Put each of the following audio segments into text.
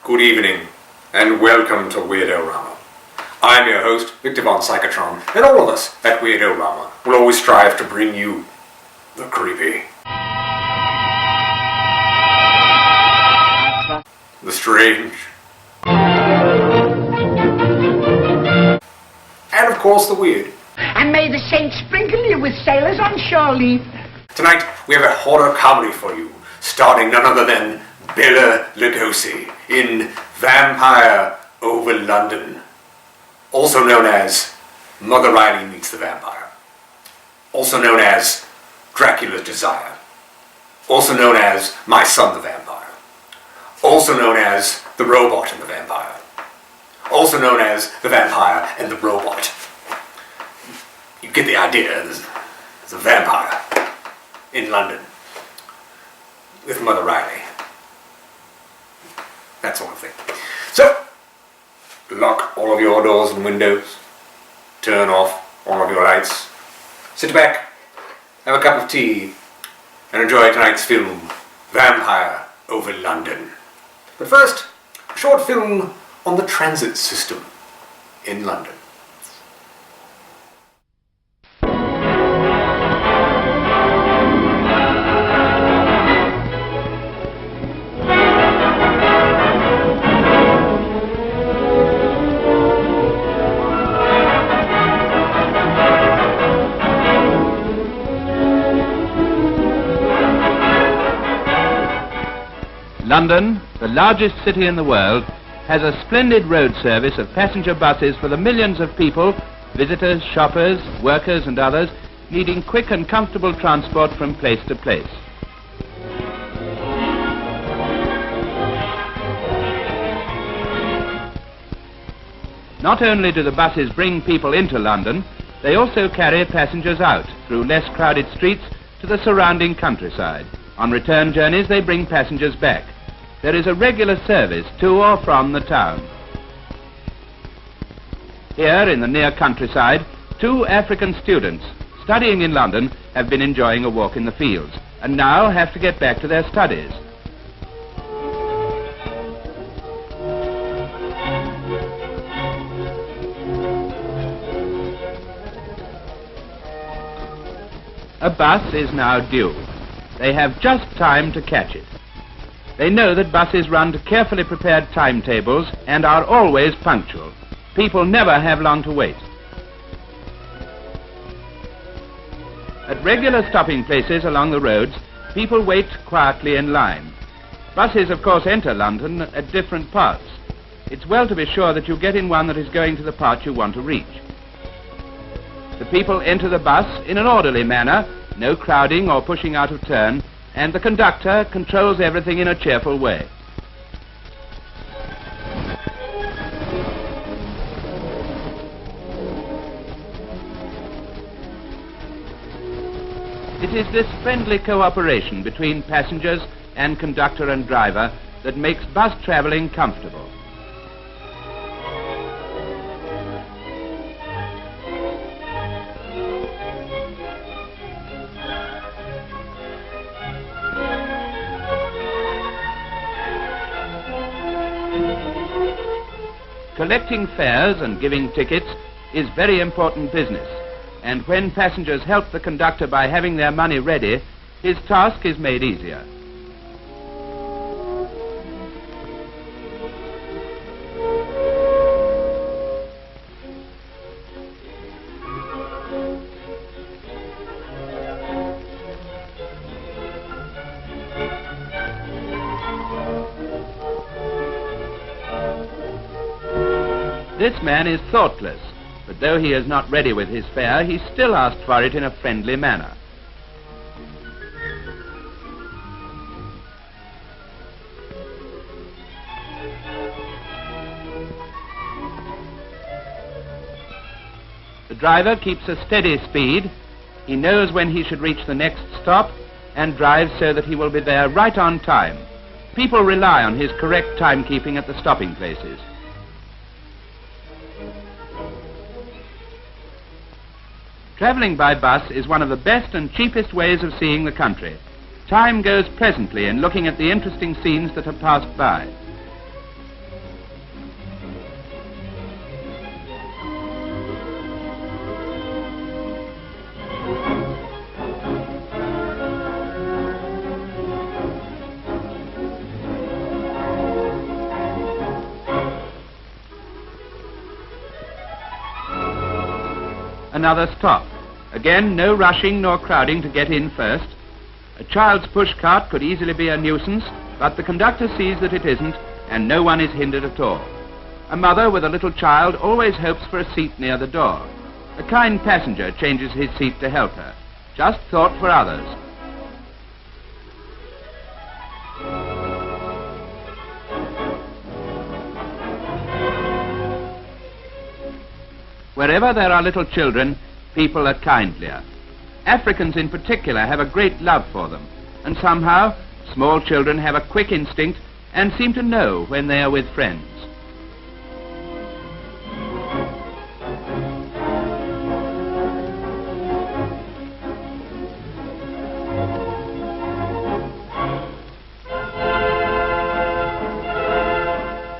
Good evening, and welcome to Weird-O-Rama. I'm your host, Victor von Psychotron, and all of us at Weird-O-Rama will always strive to bring you the creepy, the strange, and of course the weird. And may the saints sprinkle you with sailors on shore leave. Tonight we have a horror comedy for you, starring none other than Bela Lugosi in Vampire Over London, also known as Mother Riley Meets the Vampire, also known as Dracula's Desire, also known as My Son the Vampire, also known as The Robot and the Vampire, also known as The Vampire and the Robot. You get the idea. There's a vampire in London with Mother Riley. That sort of thing. So, lock all of your doors and windows, turn off all of your lights, sit back, have a cup of tea, and enjoy tonight's film, Vampire Over London. But first, a short film on the transit system in London. London, the largest city in the world, has a splendid road service of passenger buses for the millions of people, visitors, shoppers, workers and others, needing quick and comfortable transport from place to place. Not only do the buses bring people into London, they also carry passengers out through less crowded streets to the surrounding countryside. On return journeys, they bring passengers back. There is a regular service to or from the town. Here in the near countryside, 2 African students studying in London have been enjoying a walk in the fields and now have to get back to their studies. A bus is now due. They have just time to catch it. They know that buses run to carefully prepared timetables and are always punctual. People never have long to wait. At regular stopping places along the roads, people wait quietly in line. Buses, of course, enter London at different parts. It's well to be sure that you get in one that is going to the part you want to reach. The people enter the bus in an orderly manner, no crowding or pushing out of turn, and the conductor controls everything in a cheerful way. It is this friendly cooperation between passengers and conductor and driver that makes bus traveling comfortable. Collecting fares and giving tickets is very important business, and when passengers help the conductor by having their money ready, his task is made easier. This man is thoughtless, but though he is not ready with his fare, he still asks for it in a friendly manner. The driver keeps a steady speed. He knows when he should reach the next stop and drives so that he will be there right on time. People rely on his correct timekeeping at the stopping places. Travelling by bus is one of the best and cheapest ways of seeing the country. Time goes pleasantly in looking at the interesting scenes that have passed by. another stop. Again, no rushing nor crowding to get in first. A child's push cart could easily be a nuisance, but the conductor sees that it isn't, and no one is hindered at all. A mother with a little child always hopes for a seat near the door. A kind passenger changes his seat to help her. Just thought for others. Wherever there are little children, people are kindlier. Africans in particular have a great love for them, and somehow small children have a quick instinct and seem to know when they are with friends.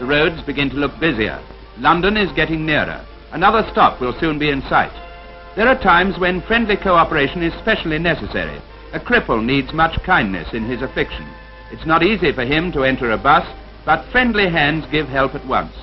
The roads begin to look busier. London is getting nearer. Another stop will soon be in sight. There are times when friendly cooperation is specially necessary. A cripple needs much kindness in his affliction. It's not easy for him to enter a bus, but friendly hands give help at once.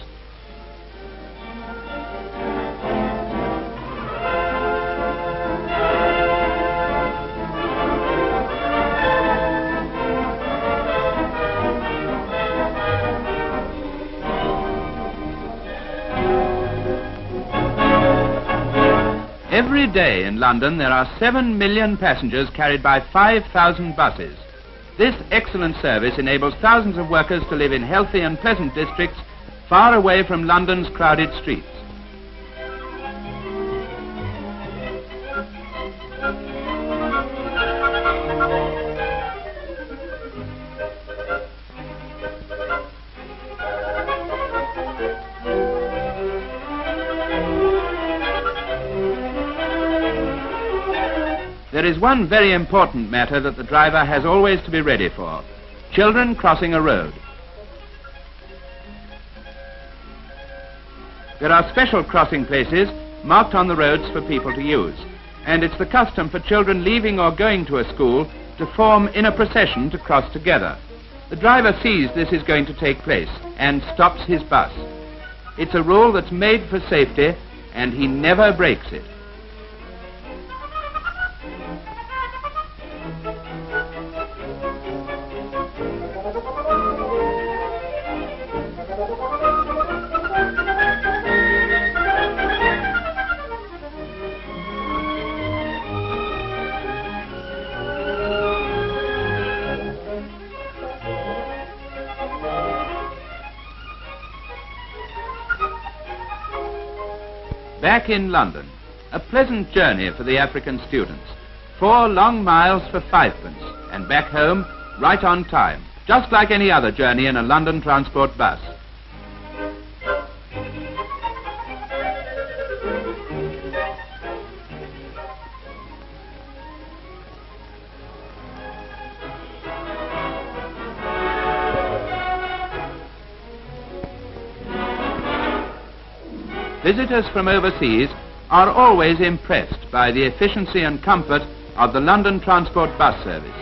Every day in London there are 7 million passengers carried by 5,000 buses. This excellent service enables thousands of workers to live in healthy and pleasant districts far away from London's crowded streets. There is one very important matter that the driver has always to be ready for: children crossing a road. There are special crossing places marked on the roads for people to use, and it's the custom for children leaving or going to a school to form in a procession to cross together. The driver sees this is going to take place and stops his bus. It's a rule that's made for safety, and he never breaks it. Back in London, a pleasant journey for the African students. 4 long miles for 5p, and back home right on time, just like any other journey in a London transport bus. Visitors from overseas are always impressed by the efficiency and comfort of the London Transport Bus Service.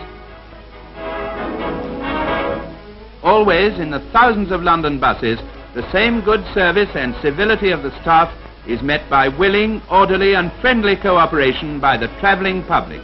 Always in the thousands of London buses, the same good service and civility of the staff is met by willing, orderly and friendly cooperation by the travelling public.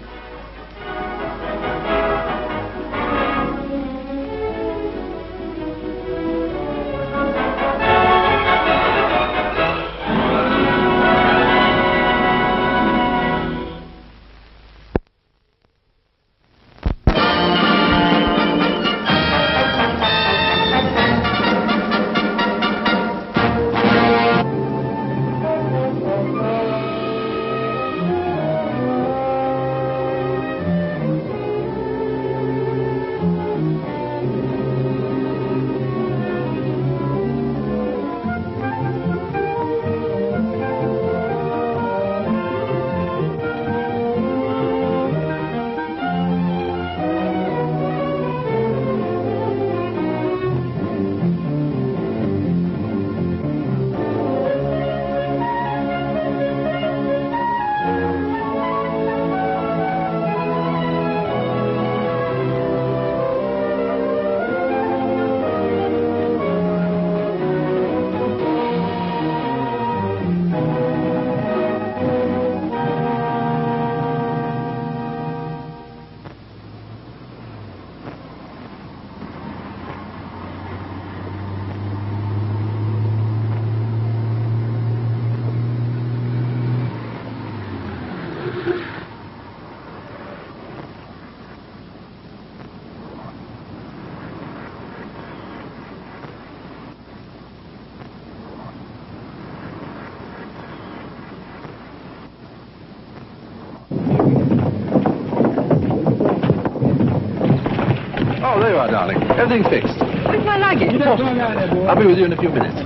are, darling. Everything's fixed. Where's my luggage? I'll be with you in a few minutes.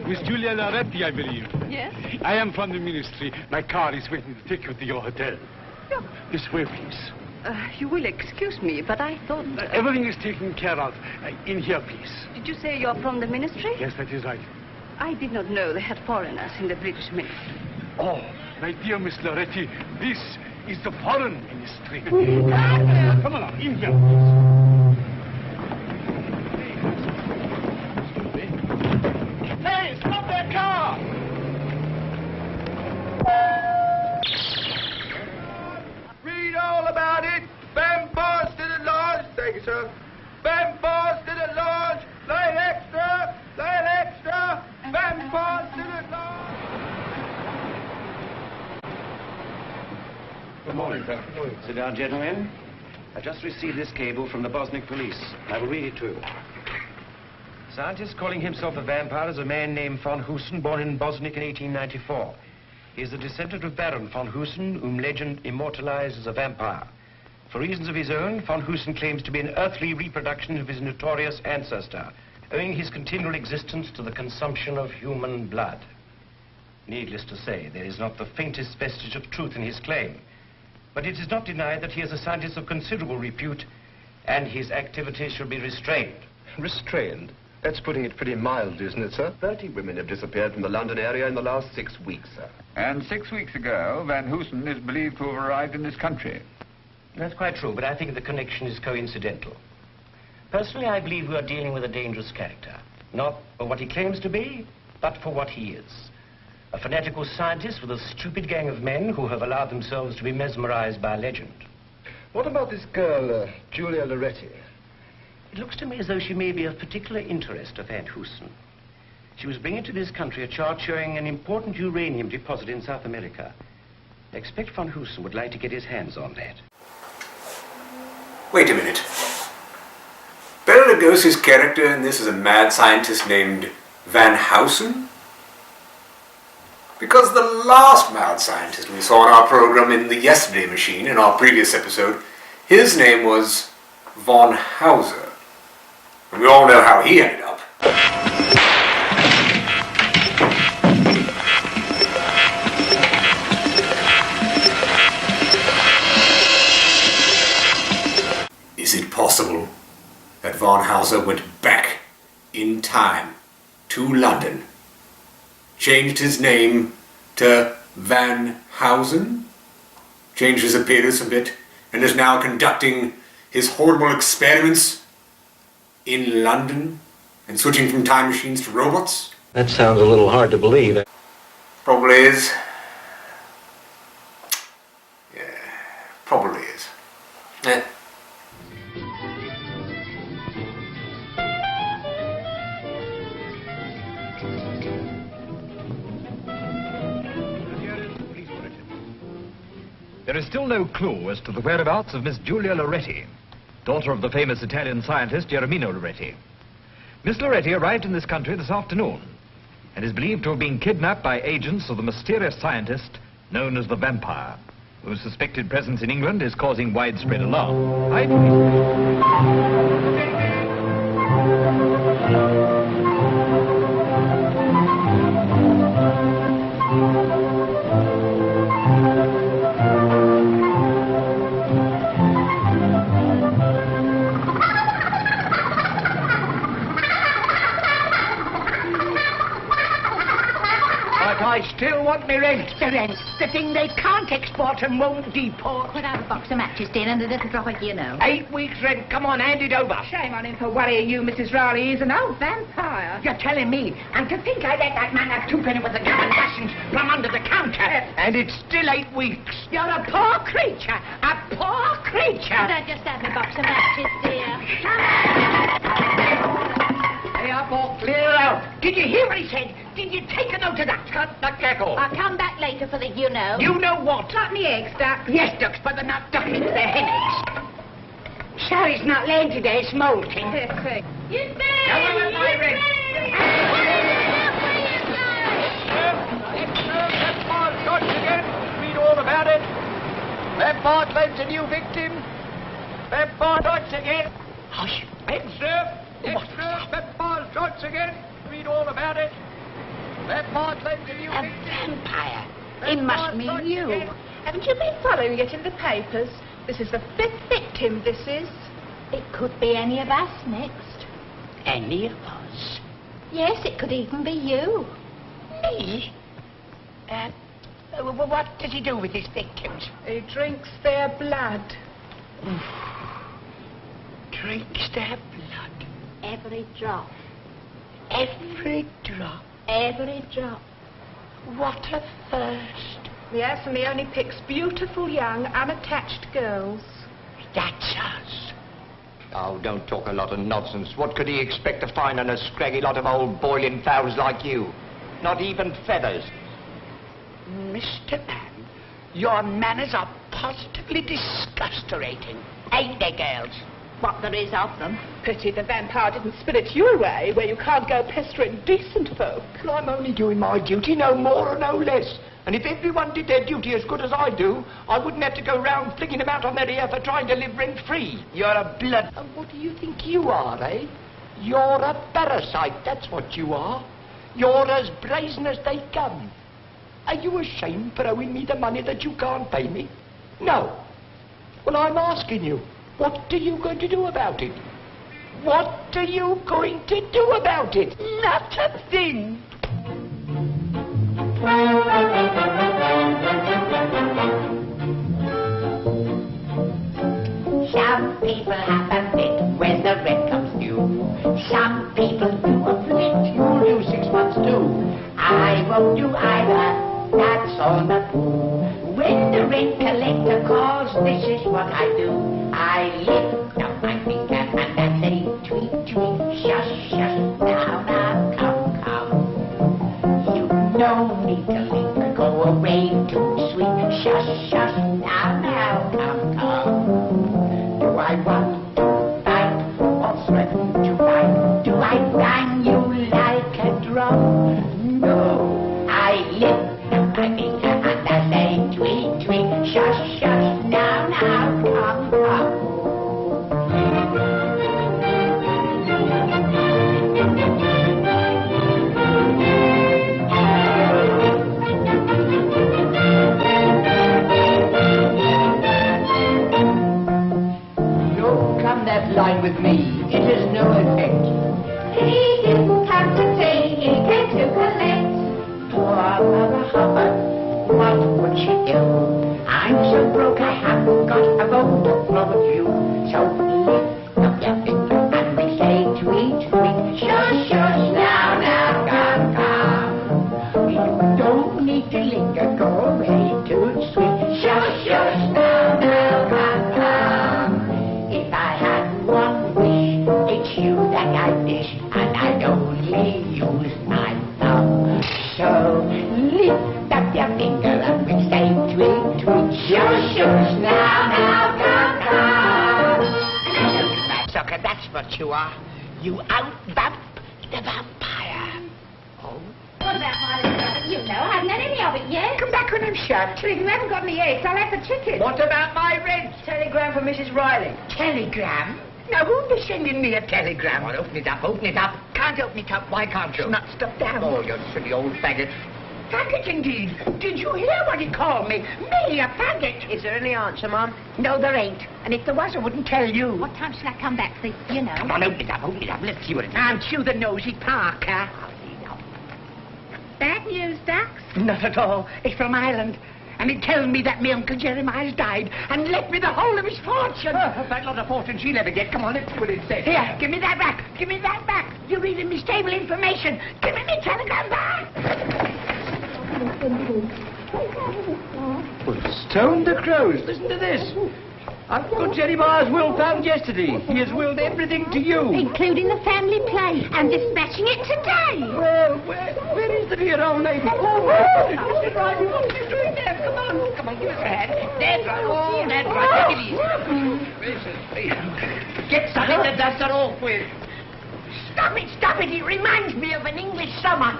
Miss Julia Loretti, I believe. Yes? I am from the ministry. My car is waiting to take you to your hotel. Yeah. This way, please. You will excuse me, but I thought... Everything is taken care of. In here, please. Did you say you're from the ministry? Yes, that is right. I did not know they had foreigners in the British ministry. Oh, my dear Miss Loretti, this is the foreign ministry. Come along, in here, please. Hey, stop that car! Read all about it. Vampires to the lodge. Thank you, sir. Vampires to the lodge. Light extra. Light extra. Vampires to the lodge. Good morning, sir. Sit down, gentlemen. I just received this cable from the Bosniak police. I will read it to you. Scientist calling himself a vampire is a man named von Husen, born in Bosniak in 1894. He is the descendant of Baron von Husen, whom legend immortalized as a vampire. For reasons of his own, von Husen claims to be an earthly reproduction of his notorious ancestor, owing his continual existence to the consumption of human blood. Needless to say, there is not the faintest vestige of truth in his claim. But it is not denied that he is a scientist of considerable repute, and his activities should be restrained. Restrained? That's putting it pretty mildly, isn't it, sir? 30 women have disappeared from the London area in the last 6 weeks, sir. And 6 weeks ago, Van Hoosen is believed to have arrived in this country. That's quite true, but I think the connection is coincidental. Personally, I believe we are dealing with a dangerous character. Not for what he claims to be, but for what he is. A fanatical scientist with a stupid gang of men who have allowed themselves to be mesmerized by legend. What about this girl, Julia Loretti? It looks to me as though she may be of particular interest to Van Hoosen. She was bringing to this country a chart showing an important uranium deposit in South America. I expect Van Hoosen would like to get his hands on that. Wait a minute. Bela Lugosi's character in this is a mad scientist named Van Housen? Because the last mad scientist we saw in our program in the Yesterday Machine, in our previous episode, his name was von Hauser. And we all know how he ended up. Is it possible that von Hauser went back in time to London, changed his name to Van Housen, changed his appearance a bit, and is now conducting his horrible experiments in London and switching from time machines to robots? That sounds a little hard to believe. Probably is. Yeah, probably is. There is still no clue as to the whereabouts of Miss Julia Loretti, daughter of the famous Italian scientist Germino Loretti. Miss Loretti arrived in this country this afternoon and is believed to have been kidnapped by agents of the mysterious scientist known as the Vampire, whose suspected presence in England is causing widespread alarm. I still want me rent. The rent. The thing they can't export and won't deport. Put out a box of matches, dear, and a little drop of you know. 8 weeks' rent. Come on, hand it over. Shame on him for worrying you, Mrs. Riley. He's an old vampire. You're telling me. And to think I let that man have 2 penny worth of gum and rations plumb under the counter. And it's still 8 weeks. You're a poor creature. A poor creature. Could I just have a box of matches, dear? Hey, up or clear out. Did you hear what he said? Did you take a note of that? Cut the cackle. I'll come back later for the you know. You know what? Got me eggs, Duck. Yes, Ducks, but they're not duck into their hen eggs. Sally's not laying today, it's molting. You say! Now, where my rent? Read all about it. Vampire claims a new victim. Vampire strikes again. Hush. Extra. Extra. Vampire strikes again. Read all about it. Vampire claims a new A victim. vampire. It must mean you. Haven't you been following it in the papers? This is the 5th victim, this is. It could be any of us next. Any of us? Yes, it could even be you. Me? What does he do with his victims? He drinks their blood. Drinks their blood. Every drop. Every drop. Every drop. What a thirst. Yes, and he only picks beautiful, young, unattached girls. That's us. Oh, don't talk a lot of nonsense. What could he expect to find on a scraggy lot of old boiling fowls like you? Not even feathers. Mr. Man, your manners are positively disgusterating. Ain't they, girls? What there is of them. Pity the vampire didn't spirit you away, where you can't go pestering decent folk. Well, I'm only doing my duty, no more or no less. And if everyone did their duty as good as I do, I wouldn't have to go round flinging them out on their ear for trying to live rent-free. You're a blood... And what do you think you are, eh? You're a parasite, that's what you are. You're as brazen as they come. Are you ashamed for owing me the money that you can't pay me? No. Well, I'm asking you, what are you going to do about it? What are you going to do about it? Not a thing. Some people have a fit when the rent comes due. Some people do a fit. You'll do 6 months too. I won't do either. That's on the pool. When the rent collector calls, this is what I do. I lift up my finger and I say, tweet, tweet, shush, shush. Now, come, come. You no need to linger, go away too sweet. Shush, shush. Now, come, come. Do I want to fight or threaten to fight? Do I bang you like a drum? No, I lift up my finger and I say, tweet, tweet, shush, shush. Now, come, come. Line with me, it has no effect. He didn't come to take, he came to collect. Poor Mother Hubbard, what would she do? I'm so broke I haven't got a bone to throw at you. So lift up your finger and we say tweet, tweet, shush, shush, now, come, come. You don't need to linger, go away too sweet. Shush, shush, now, come, come. If I had one wish, it's you that I wish, and I'd only use my thumb. So lift up your finger and we say tweet, tweet, shush, shush, now, come, come. Sucker, that's what you are. You out-vamp the vampire. Oh? What about my little rabbit? You know, I haven't had any of it yet. Come back when I'm shut. If you haven't got any eggs, I'll have the chicken. What about my rent? Telegram for Mrs. Riley. Telegram? Now, who'd be sending me a telegram? Well, open it up, open it up. Can't open it up. Why can't you? It's not stuffed down. Oh, you silly old faggot. Faggot, indeed. Did you hear what he called me? Me, a faggot. Is there any answer, Mum? No, there ain't. And if there was, I wouldn't tell you. What time shall I come back for, you know? Come on, open it up, open it up. Let's see what it is. Aren't you the nosy Parker? Bad news, Dux? Not at all. It's from Ireland. And it tells me that my Uncle Jeremiah's died and left me the whole of his fortune. That lot of fortune she'll ever get. Come on, let's see what it says. Here, give me that back. Give me that back. You're reading me stable information. Give me my telegram back. Well, stone the crows. Listen to this. Uncle Jeremiah's will found yesterday. He has willed everything to you. Including the family plate. I'm dispatching it today. Well, where is the dear old lady? Oh, Mr. Riley, what are you doing there? Come on, give us a hand. That's right. Oh, that's right. Take it easy. Get something the dust are off with. Stop it. It reminds me of an English summer.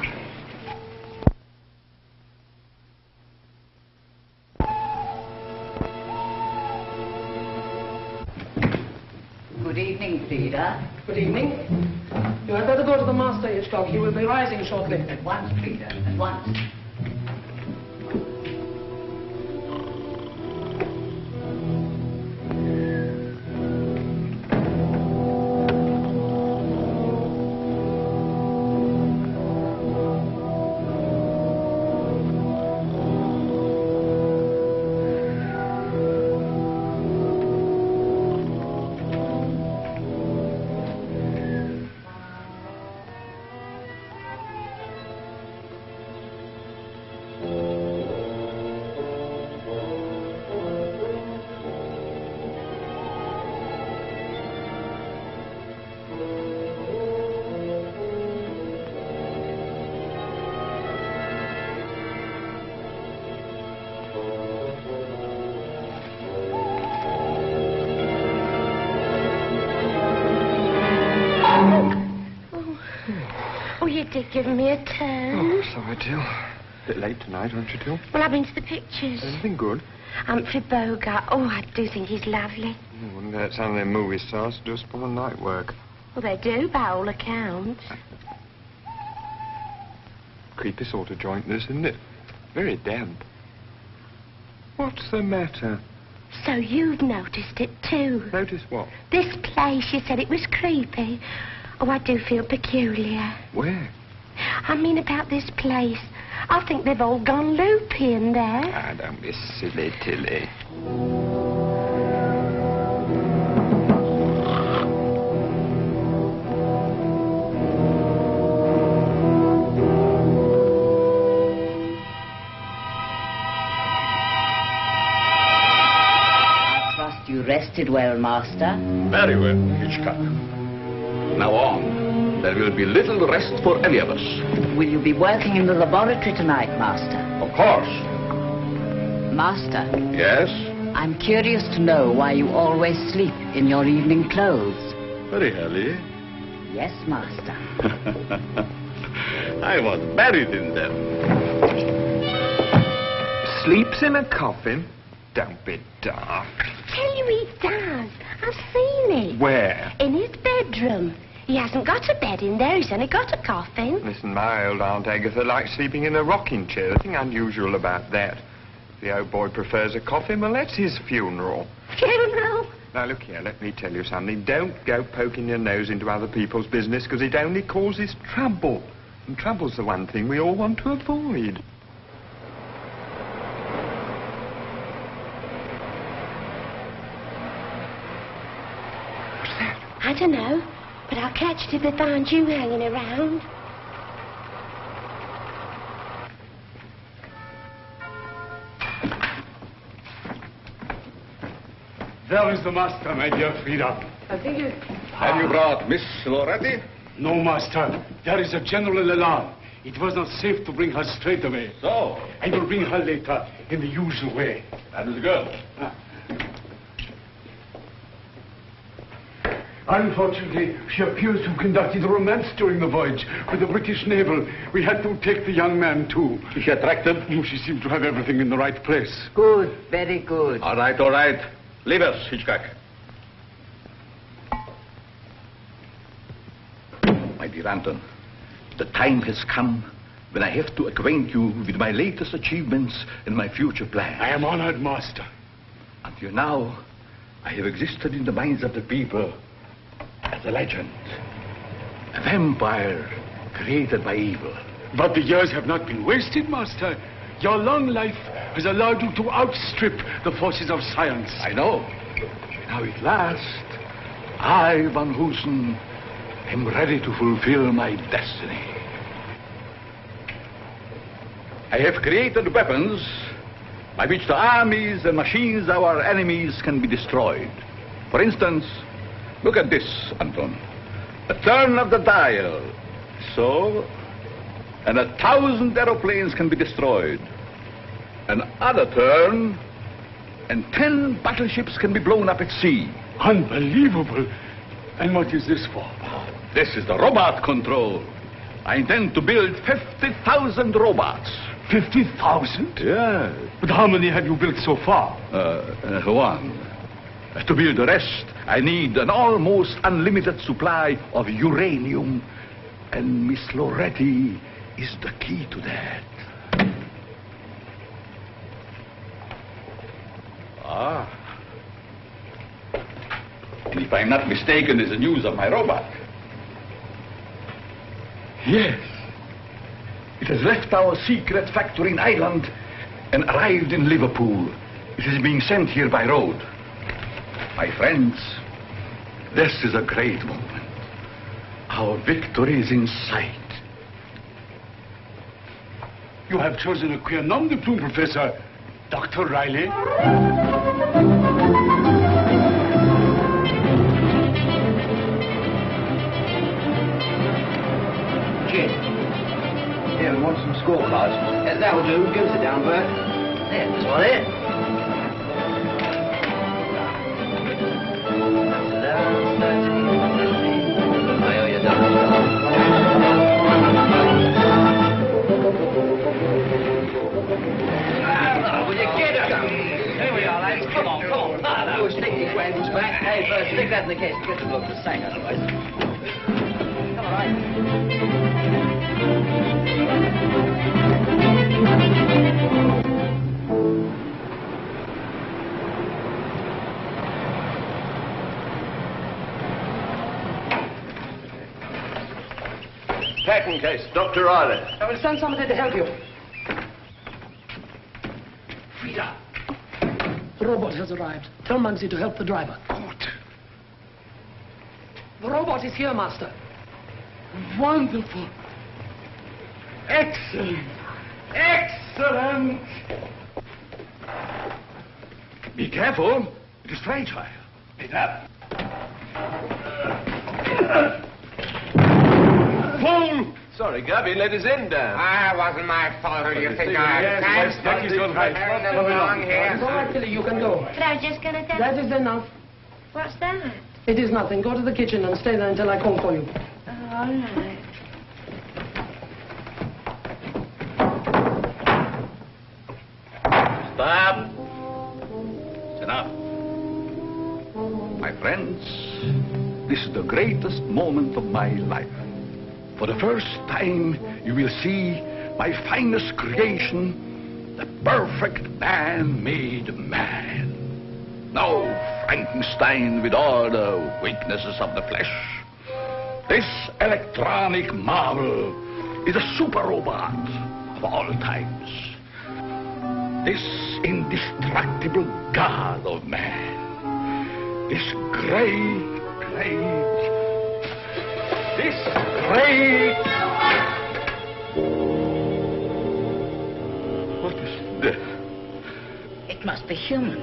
Good evening, Frida. Good evening. You had better go to the master, Hitchcock. He will be rising shortly. At once, Frida, at once. Oh, you did give me a turn. Oh, sorry, Jill. A bit late tonight, aren't you, Jill? Well, I've been to the pictures. Anything good? Humphrey Bogart. Oh, I do think he's lovely. I wouldn't let some of them movie stars do spoil night work. Well, they do, by all accounts. Creepy sort of joint, this, isn't it? Very damp. What's the matter? So you've noticed it, too. Notice what? This place, you said it was creepy. Oh, I do feel peculiar. Where? I mean about this place. I think they've all gone loopy in there. Ah, don't be silly, Tilly. I trust you rested well, Master. Very well, Hitchcock. Now on. There will be little rest for any of us. Will you be working in the laboratory tonight, Master? Of course. Master? Yes? I'm curious to know why you always sleep in your evening clothes. Very early. Yes, Master. I was buried in them. Sleeps in a coffin? Don't be daft. Tell you he does. I've seen it. Where? In his bedroom. He hasn't got a bed in there. He's only got a coffin. Listen, my old Aunt Agatha likes sleeping in a rocking chair. Nothing unusual about that. If the old boy prefers a coffin, well, that's his funeral. Funeral? Now, look here, let me tell you something. Don't go poking your nose into other people's business, because it only causes trouble. And trouble's the one thing we all want to avoid. I don't know, but I'll catch it if they find you hanging around. There is the master, my dear Frida. I think you... Have you brought Miss Loretti? No, master. There is a general alarm. It was not safe to bring her straight away. So? I will bring her later in the usual way. That is good. Unfortunately, she appears to have conducted a romance during the voyage with the British naval. We had to take the young man, too. Is she attractive? Oh, she seemed to have everything in the right place. Good, very good. All right, all right. Leave us, Hitchcock. My dear Anton, the time has come when I have to acquaint you with my latest achievements and my future plans. I am honored, master. Until now, I have existed in the minds of the people as a legend. A vampire created by evil. But the years have not been wasted, master. Your long life has allowed you to outstrip the forces of science. I know. Now at last, I, Van Hoosen, am ready to fulfill my destiny. I have created weapons by which the armies and machines of our enemies can be destroyed. For instance, look at this, Anton. A turn of the dial. So, and 1,000 aeroplanes can be destroyed. Another turn, and 10 battleships can be blown up at sea. Unbelievable. And what is this for? This is the robot control. I intend to build 50,000 robots. 50,000? Yes. But how many have you built so far? One. To build the rest, I need an almost unlimited supply of uranium. And Miss Loretti is the key to that. Ah. And if I'm not mistaken, there's the news of my robot. Yes. It has left our secret factory in Ireland and arrived in Liverpool. It is being sent here by road. My friends, this is a great moment. Our victory is in sight. You have chosen a queer nom de plume, Professor. Dr. Riley. Gin. Here, we want some scorecards. That will do. Go sit down, Bert. There, that's one it. Will you get up? Here we are, lads. Come on, come on. We'll stick these wagons back. Hey, Bert, stick that in the case. Get the book to sack otherwise. Come on, right. Packing case, Dr. Riley. I will send somebody to help you. Frida. The robot has arrived. Tell Muggsy to help the driver. Good. The robot is here, Master. Wonderful. Excellent. Excellent. Be careful. It is fragile. Pick up. Fool! Sorry, Gubby let his end down. It wasn't my fault. Who do you think I am? Yes, Becky's got right. Carrying them along here. Go on, Tilly, you can go. But I was just going to tell That is enough. What's that? It is nothing. Go to the kitchen and stay there until I call for you. All right. Stop. It's enough. My friends, this is the greatest moment of my life. For the first time, you will see my finest creation, the perfect man-made man. No Frankenstein with all the weaknesses of the flesh. This electronic marvel is a super robot of all times. This indestructible god of man. This great What is this? It must be human.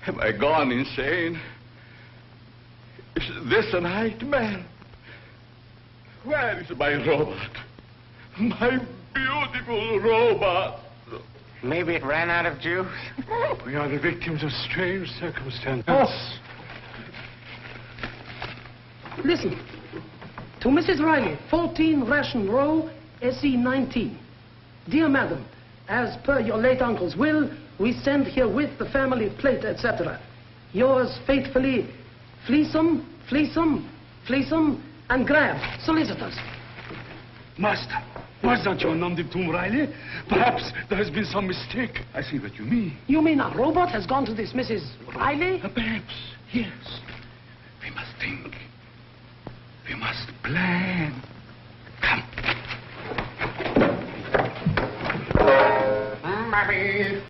Have I gone insane? Is this a nightmare? Where is my robot? My beautiful robot. Maybe it ran out of juice. We are the victims of strange circumstances. Oh. Listen. To Mrs. Riley, 14 Ration Row, SE 19. Dear Madam, as per your late uncle's will, we send herewith the family plate, etc. Yours faithfully, Fleesome, and Grab, solicitors. Master, was that your nom de plume, Riley? Perhaps there has been some mistake. I see what you mean. You mean a robot has gone to this Mrs. Riley? Perhaps, yes. We must think. We must plan. Come. Maybe.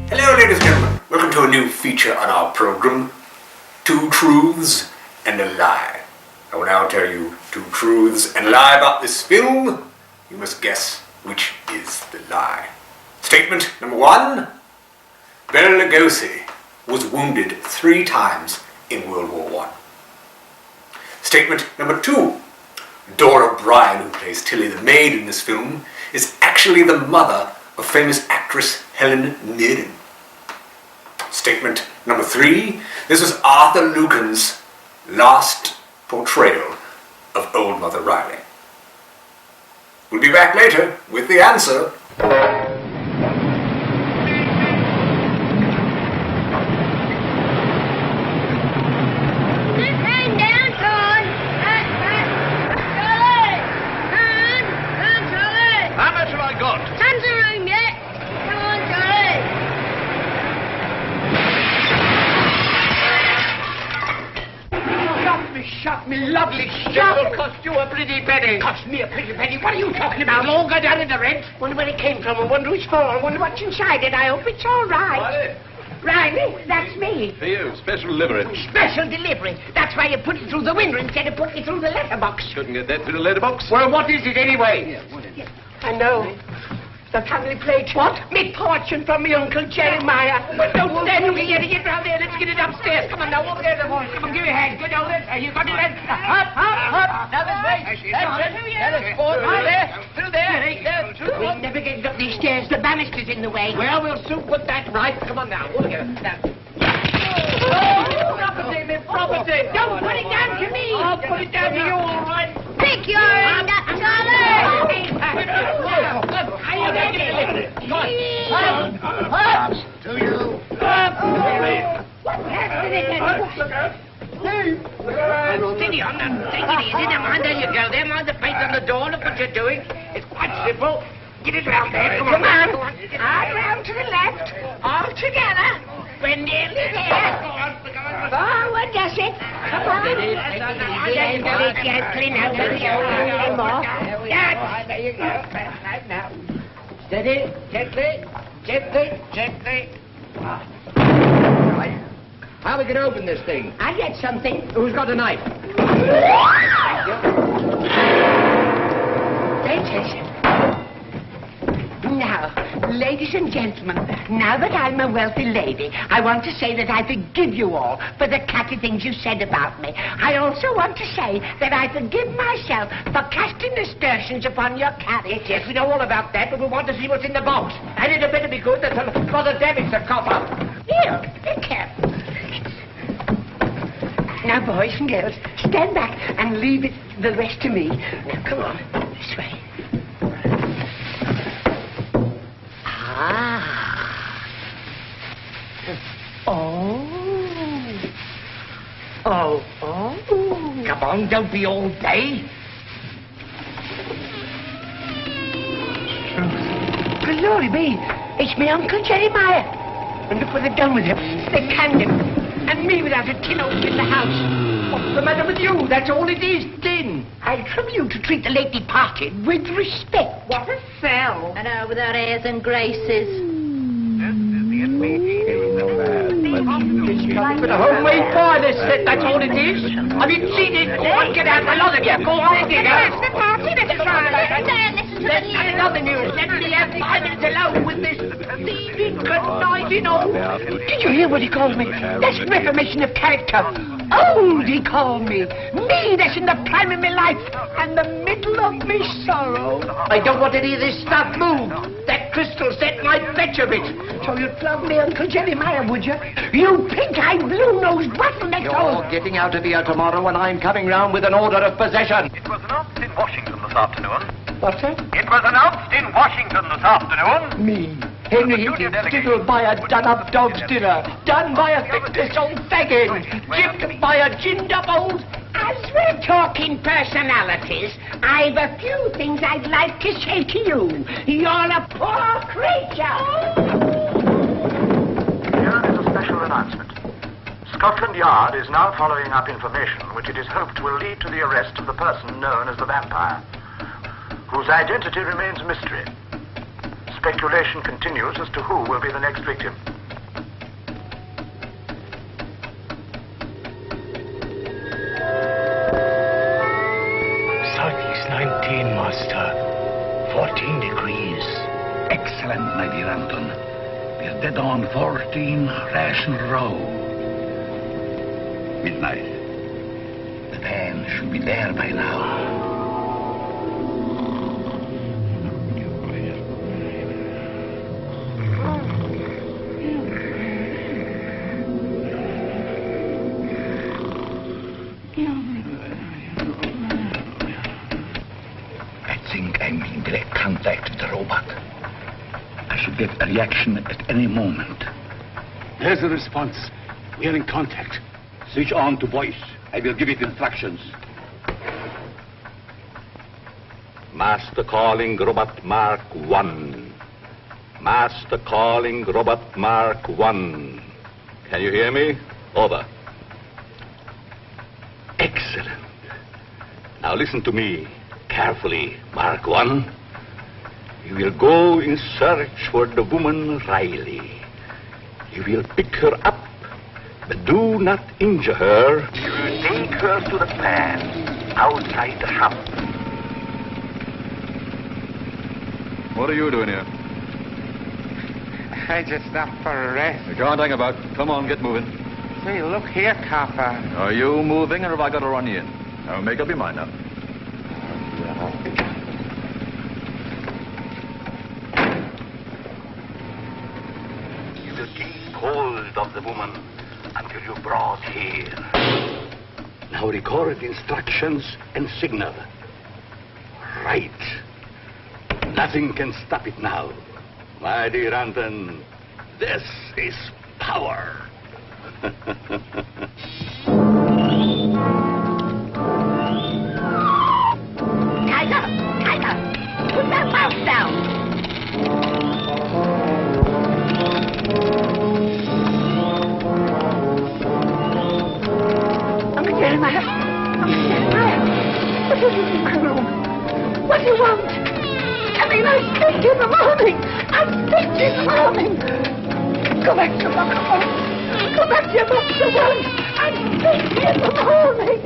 Hello, ladies and gentlemen. Welcome to a new feature on our program, Two Truths and a Lie. I will now tell you two truths and a lie about this film. You must guess which is the lie. Statement number 1. Bela Lugosi was wounded 3 times in World War I. Statement number 2. Dora Bryan, who plays Tilly the maid in this film, is actually the mother of famous actress Helen Mirren. Statement number 3. This was Arthur Lucan's last portrayal of Old Mother Riley. We'll be back later with the answer. How much have I got? Tons of room yet. Come on, Charlie. Shut me, lovely shut. It'll cost you a pretty penny. Cost me a pretty penny? What are you talking about? It'll all go down in the rent. Wonder where it came from. I wonder who's for. I wonder what's inside it. I hope it's all right. Riley, that's me. For you, special delivery. Special delivery. That's why you put it through the window instead of putting it through the letterbox. Couldn't get that through the letterbox. Well, what is it anyway? I know. The family plate. What? Me fortune from me Uncle Jeremiah. But don't stand looking at it. Get round there. Let's get it upstairs. Come on now. Over there, the boy. Come on, give me a hand. Good over there. You got it. Up. Now this way. That's it. Through there. Through there. We'll never get it up these stairs. The banister's in the way. Well, we'll soon put that right. Come on now. Over here. Now. Oh, property, me property. Don't put it down to me. I'll put it down to you, all right. Pick your end up, Charlie. To you. Steady on them. Take it easy. Now, mind, there you go. There, mind the paint on the door. Look what you're doing. It's quite simple. Get it round there. Come on. All round to the left. All together. We're nearly there. Forward, does it? Come on. Gently now. There you go. Right now. Steady. Gently. How are we going to open this thing? I get something. Who's got a knife? Now, ladies and gentlemen, now that I'm a wealthy lady, I want to say that I forgive you all for the catty things you said about me. I also want to say that I forgive myself for casting aspersions upon your carriage. Yes, we know all about that, but we want to see what's in the box. And it'd better be good that Mother Debbie's a copper. Here, be careful. Now, boys and girls, stand back and leave the rest to me. Now, come on, this way. Oh. Come on, don't be all day. Glory be, it's me Uncle Jeremiah. And look what they've done with him. They canned him. And me without a tin open in the house. What's the matter with you? That's all it is, tin. I trouble you to treat the late departed with respect. What a fell. I know, with our airs and graces. But a homemade pie, that's all it is. Have you seen it? Go on, get out, a lot of you. Go on, get out. It's the party, Mr. Riley. Let's have another news. Let me have 5 minutes alone with this thieving, conniving old... Did you hear what he called me? That's reformation of character. Old, he called me. Me, that's in the prime of my life and the middle of me sorrow. I don't want any of this stuff moved. That crystal set might fetch a bit. So you'd love me, Uncle Jeremiah, would you? You pink-eyed, blue-nosed bottleneck. You're getting out of here tomorrow and I'm coming round with an order of possession. It was announced in Washington this afternoon. What's that? It was announced in Washington this afternoon. Me, Henry Higgins, diddled by a done-up dog's dinner, done by a fictitious old faggin, gypped by a ginned-up old... As we're talking personalities, I've a few things I'd like to say to you. You're a poor creature. Here is a special announcement. Scotland Yard is now following up information which it is hoped will lead to the arrest of the person known as the vampire, whose identity remains a mystery. Speculation continues as to who will be the next victim. Southeast 19, Master. 14 degrees. Excellent. Excellent, my dear Anton. We're dead on 14 Ration Row. Midnight. The van should be there by now. I think I'm in direct contact with the robot. I should get a reaction at any moment. There's the response. We are in contact. Switch on to voice. I will give it instructions. Master calling Robot Mark 1. Master calling Robot Mark 1. Can you hear me? Over. Excellent. Now listen to me carefully, Mark 1. You will go in search for the woman Riley. You will pick her up, but do not injure her. You will take her to the plant outside the shop. What are you doing here? I just stopped for a rest. You can't hang about. Come on, get moving. Say, look here, copper. Are you moving or have I got to run you in? Now, make up your mind now. You will keep hold of the woman until you brought here. Now record instructions and signal. Right. Nothing can stop it now. My dear Anton, this is power. Tiger! Put that mouse down! Uncle Jeremiah! What is it in my room? What do you want? I mean, I picked in the morning! Go back to Buck home! Go back to your box at once! I picked in the morning!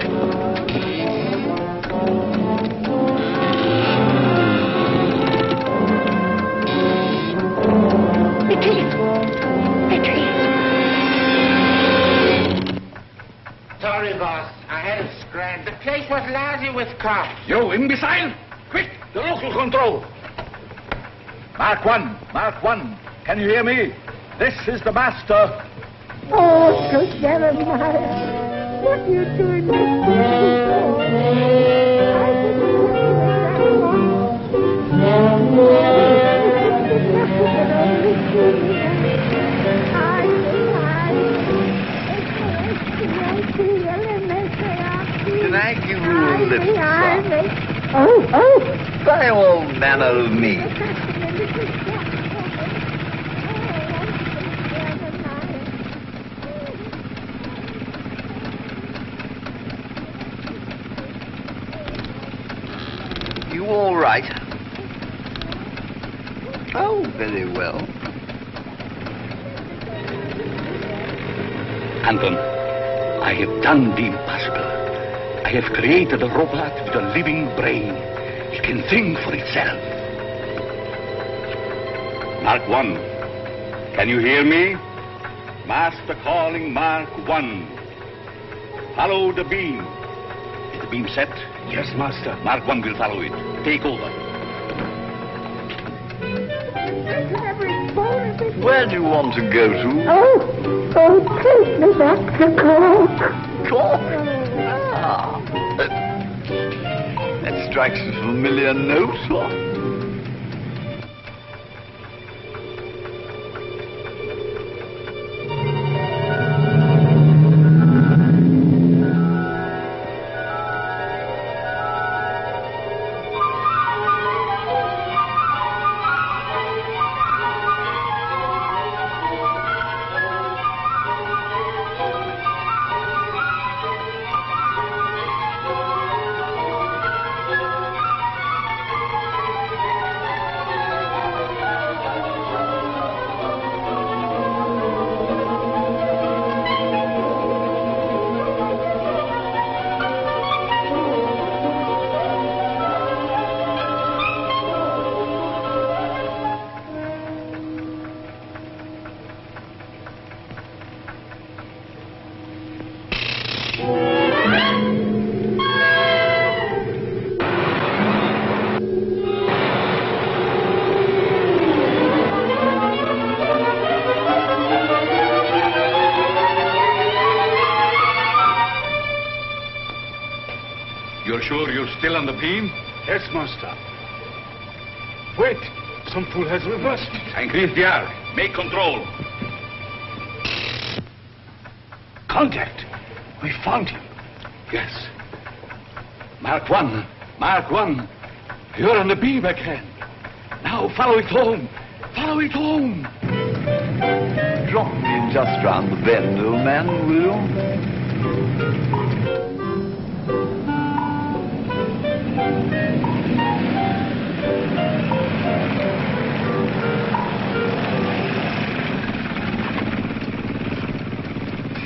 Sorry, boss. I had a scrap. The place was lousy with cops. You imbecile! Quick, the local control. Mark 1, can you hear me? This is the master. Oh, Uncle Jeremiah, what are you doing Can I give you a lift, son? Oh, by all manner of means. You all right? Oh, very well. Anton, I have done the impossible. I have created a robot with a living brain. It can think for itself. Mark 1, can you hear me? Master calling Mark 1. Follow the beam. Is the beam set? Yes, Master. Mark 1 will follow it. Take over. Where do you want to go to? Oh, take me back to court. Court? Ah. That strikes a familiar note, what? on the beam? Yes, master. Wait, some fool has reversed it. Increase the arc. Make control. Contact. We found him. Yes. Mark 1. Mark 1. You're on the beam again. Now follow it home. Follow it home. Drop me just round the bend, old man, will you?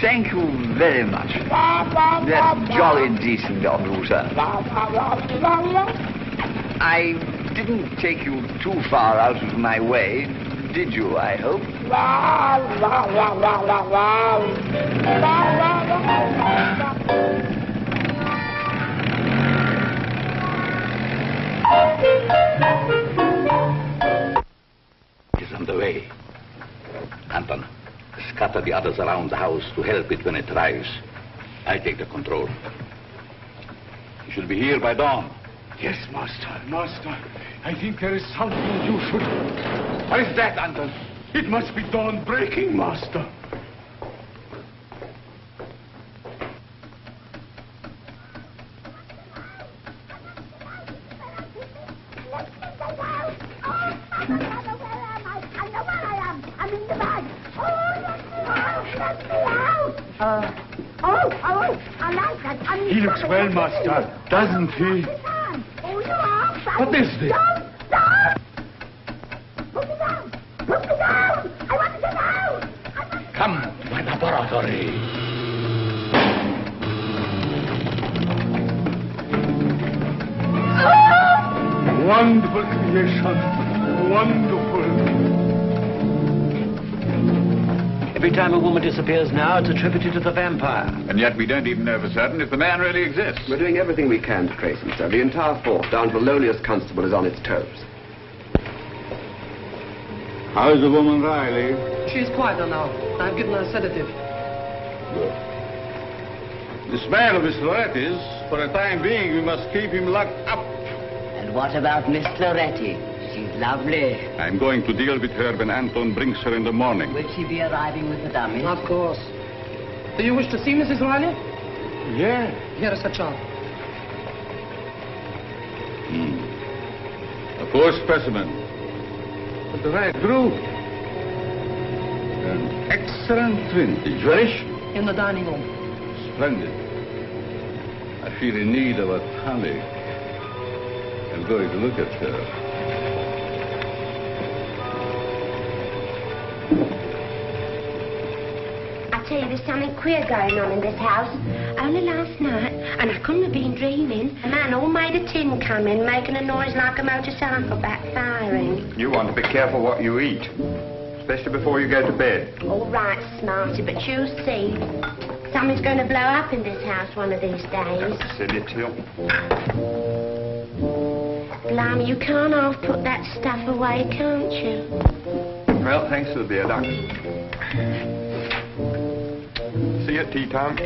Thank you very much. That's jolly decent of you, sir. I didn't take you too far out of my way, did you, I hope? It's on the way. Anton, scatter the others around the house to help it when it arrives. I take the control. You should be here by dawn. Yes, master, master. I think there is something you should... What is that, Anton? It must be dawn breaking, master. I like that. He looks well, master, doesn't he? What is this? Put me down! I want to get out! Come to my laboratory. Wonderful creation. Wonderful. Every time a woman disappears now, it's attributed to the vampire. And yet we don't even know for certain if the man really exists. We're doing everything we can to trace him, sir. The entire force, down to the lowliest constable, is on its toes. How is the woman, Riley? She's quieter now. I've given her a sedative. Good. This man of Miss Loretti's, for the time being, we must keep him locked up. And what about Miss Loretti? She's lovely. I'm going to deal with her when Anton brings her in the morning. Will she be arriving with the dummy? Of course. Do you wish to see Mrs. Riley? Yeah. Here is her chart. A poor specimen, but the right group. An excellent vintage. Relish? In the dining room. Splendid. I feel in need of a tonic. I'm going to look at her. I tell you, there's something queer going on in this house. Only last night, and I couldn't have been dreaming, a man all made of tin come in, making a noise like a motorcycle backfiring. You want to be careful what you eat, especially before you go to bed. All right, Smarty, but you see, something's going to blow up in this house one of these days. That's silly, too. Blimey, you can't half put that stuff away, can't you? Well, thanks for the beer, Doc. See you at tea time.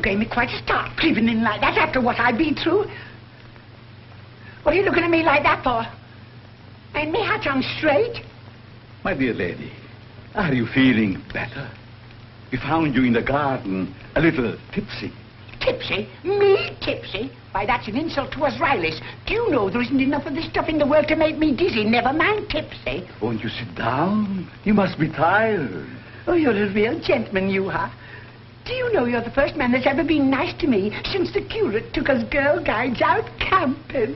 Gave me quite a start creeping in like that after what I've been through. What are you looking at me like that for? Ain't me hat on straight? My dear lady, are you feeling better? We found you in the garden, a little tipsy. Tipsy? Me tipsy? Why, that's an insult to us Rileys. Do you know there isn't enough of this stuff in the world to make me dizzy, never mind tipsy? Won't you sit down? You must be tired. Oh, you're a real gentleman, you are. Do you know you're the first man that's ever been nice to me since the curate took us girl guides out camping?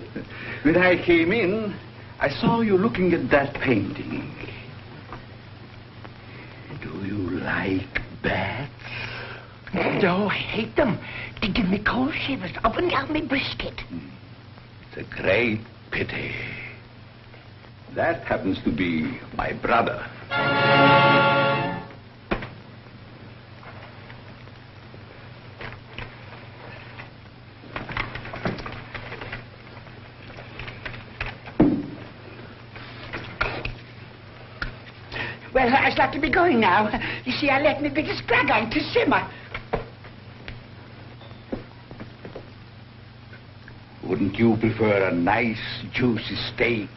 When I came in, I saw you looking at that painting. Do you like bats? No, I hate them. They give me cold shivers up and down my brisket. It's a great pity. That happens to be my brother. Well, I'd like to be going now. You see, I let me bit of scrag on to simmer. Wouldn't you prefer a nice, juicy steak,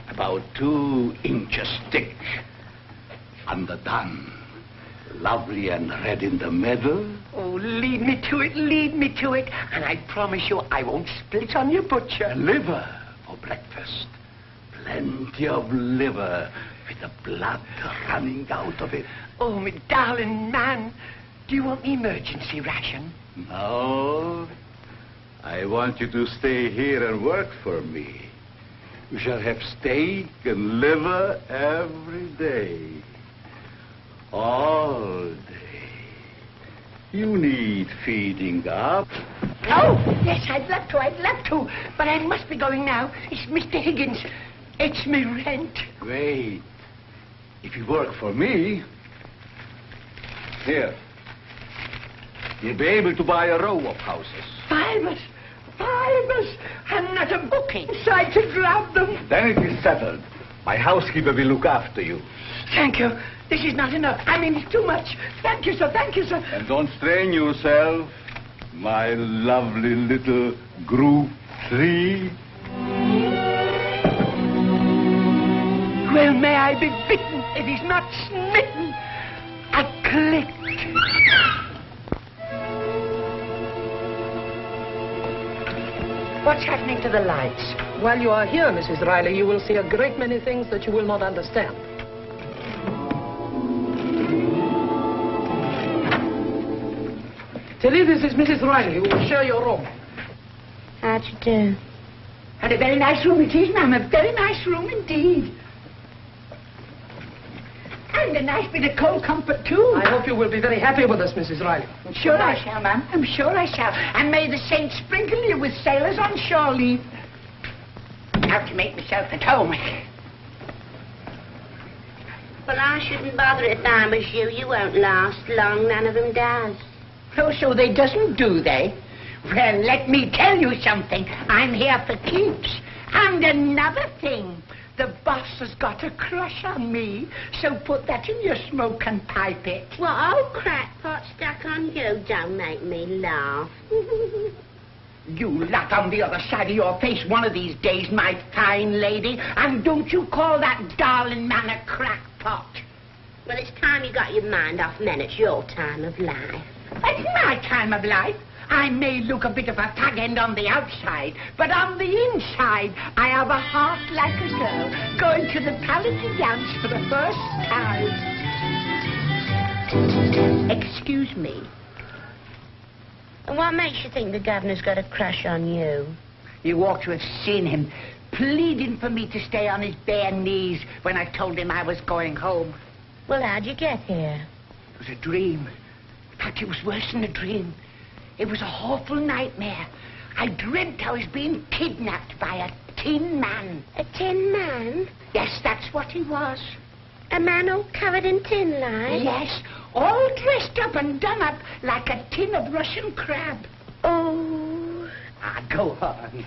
about 2 inches thick, underdone, lovely and red in the middle? Oh, lead me to it, lead me to it. And I promise you I won't split on your butcher. Liver for breakfast. Plenty of liver with the blood running out of it. Oh, my darling man. Do you want the emergency ration? No. I want you to stay here and work for me. You shall have steak and liver every day. All day. You need feeding up. Oh, yes, I'd love to. But I must be going now. It's Mr. Higgins. It's me rent. Wait. If you work for me, here, you'll be able to buy a row of houses. Fivers. I'm not a bookie. Inside to grab them. Then it is settled. My housekeeper will look after you. Thank you. This is not enough. I mean, it's too much. Thank you, sir. And don't strain yourself, my lovely little Group 3. Well, may I be bitten. It is not smitten. I clicked. What's happening to the lights? While you are here, Mrs. Riley, you will see a great many things that you will not understand. Tilly, this is Mrs. Riley, who will share your room. How'd you do? And a very nice room it is, ma'am. A very nice room indeed. And a nice bit of cold comfort, too. I hope you will be very happy with us, Mrs. Riley. I'm sure I shall, ma'am. I'm sure I shall. And may the saints sprinkle you with sailors on shore leave. Now to make myself at home. Well, I shouldn't bother if I was you. You won't last long. None of them does. Oh, so they doesn't, do they? Well, let me tell you something. I'm here for keeps. And another thing. The boss has got a crush on me, so put that in your smoke and pipe it. Well, old crackpot stuck on you. Don't make me laugh. You laugh on the other side of your face one of these days, my fine lady. And don't you call that darling man a crackpot. Well, it's time you got your mind off men. It's your time of life. It's my time of life. I may look a bit of a fag end on the outside, but on the inside, I have a heart like a girl, going to the palace dance for the first time. Excuse me. And what makes you think the governor's got a crush on you? You ought to have seen him pleading for me to stay on his bare knees when I told him I was going home. Well, how'd you get here? It was a dream. In fact, it was worse than a dream. It was a awful nightmare. I dreamt I was being kidnapped by a tin man. A tin man? Yes, that's what he was. A man all covered in tin lime? Yes, all dressed up and done up like a tin of Russian crab. Oh. Ah, go on.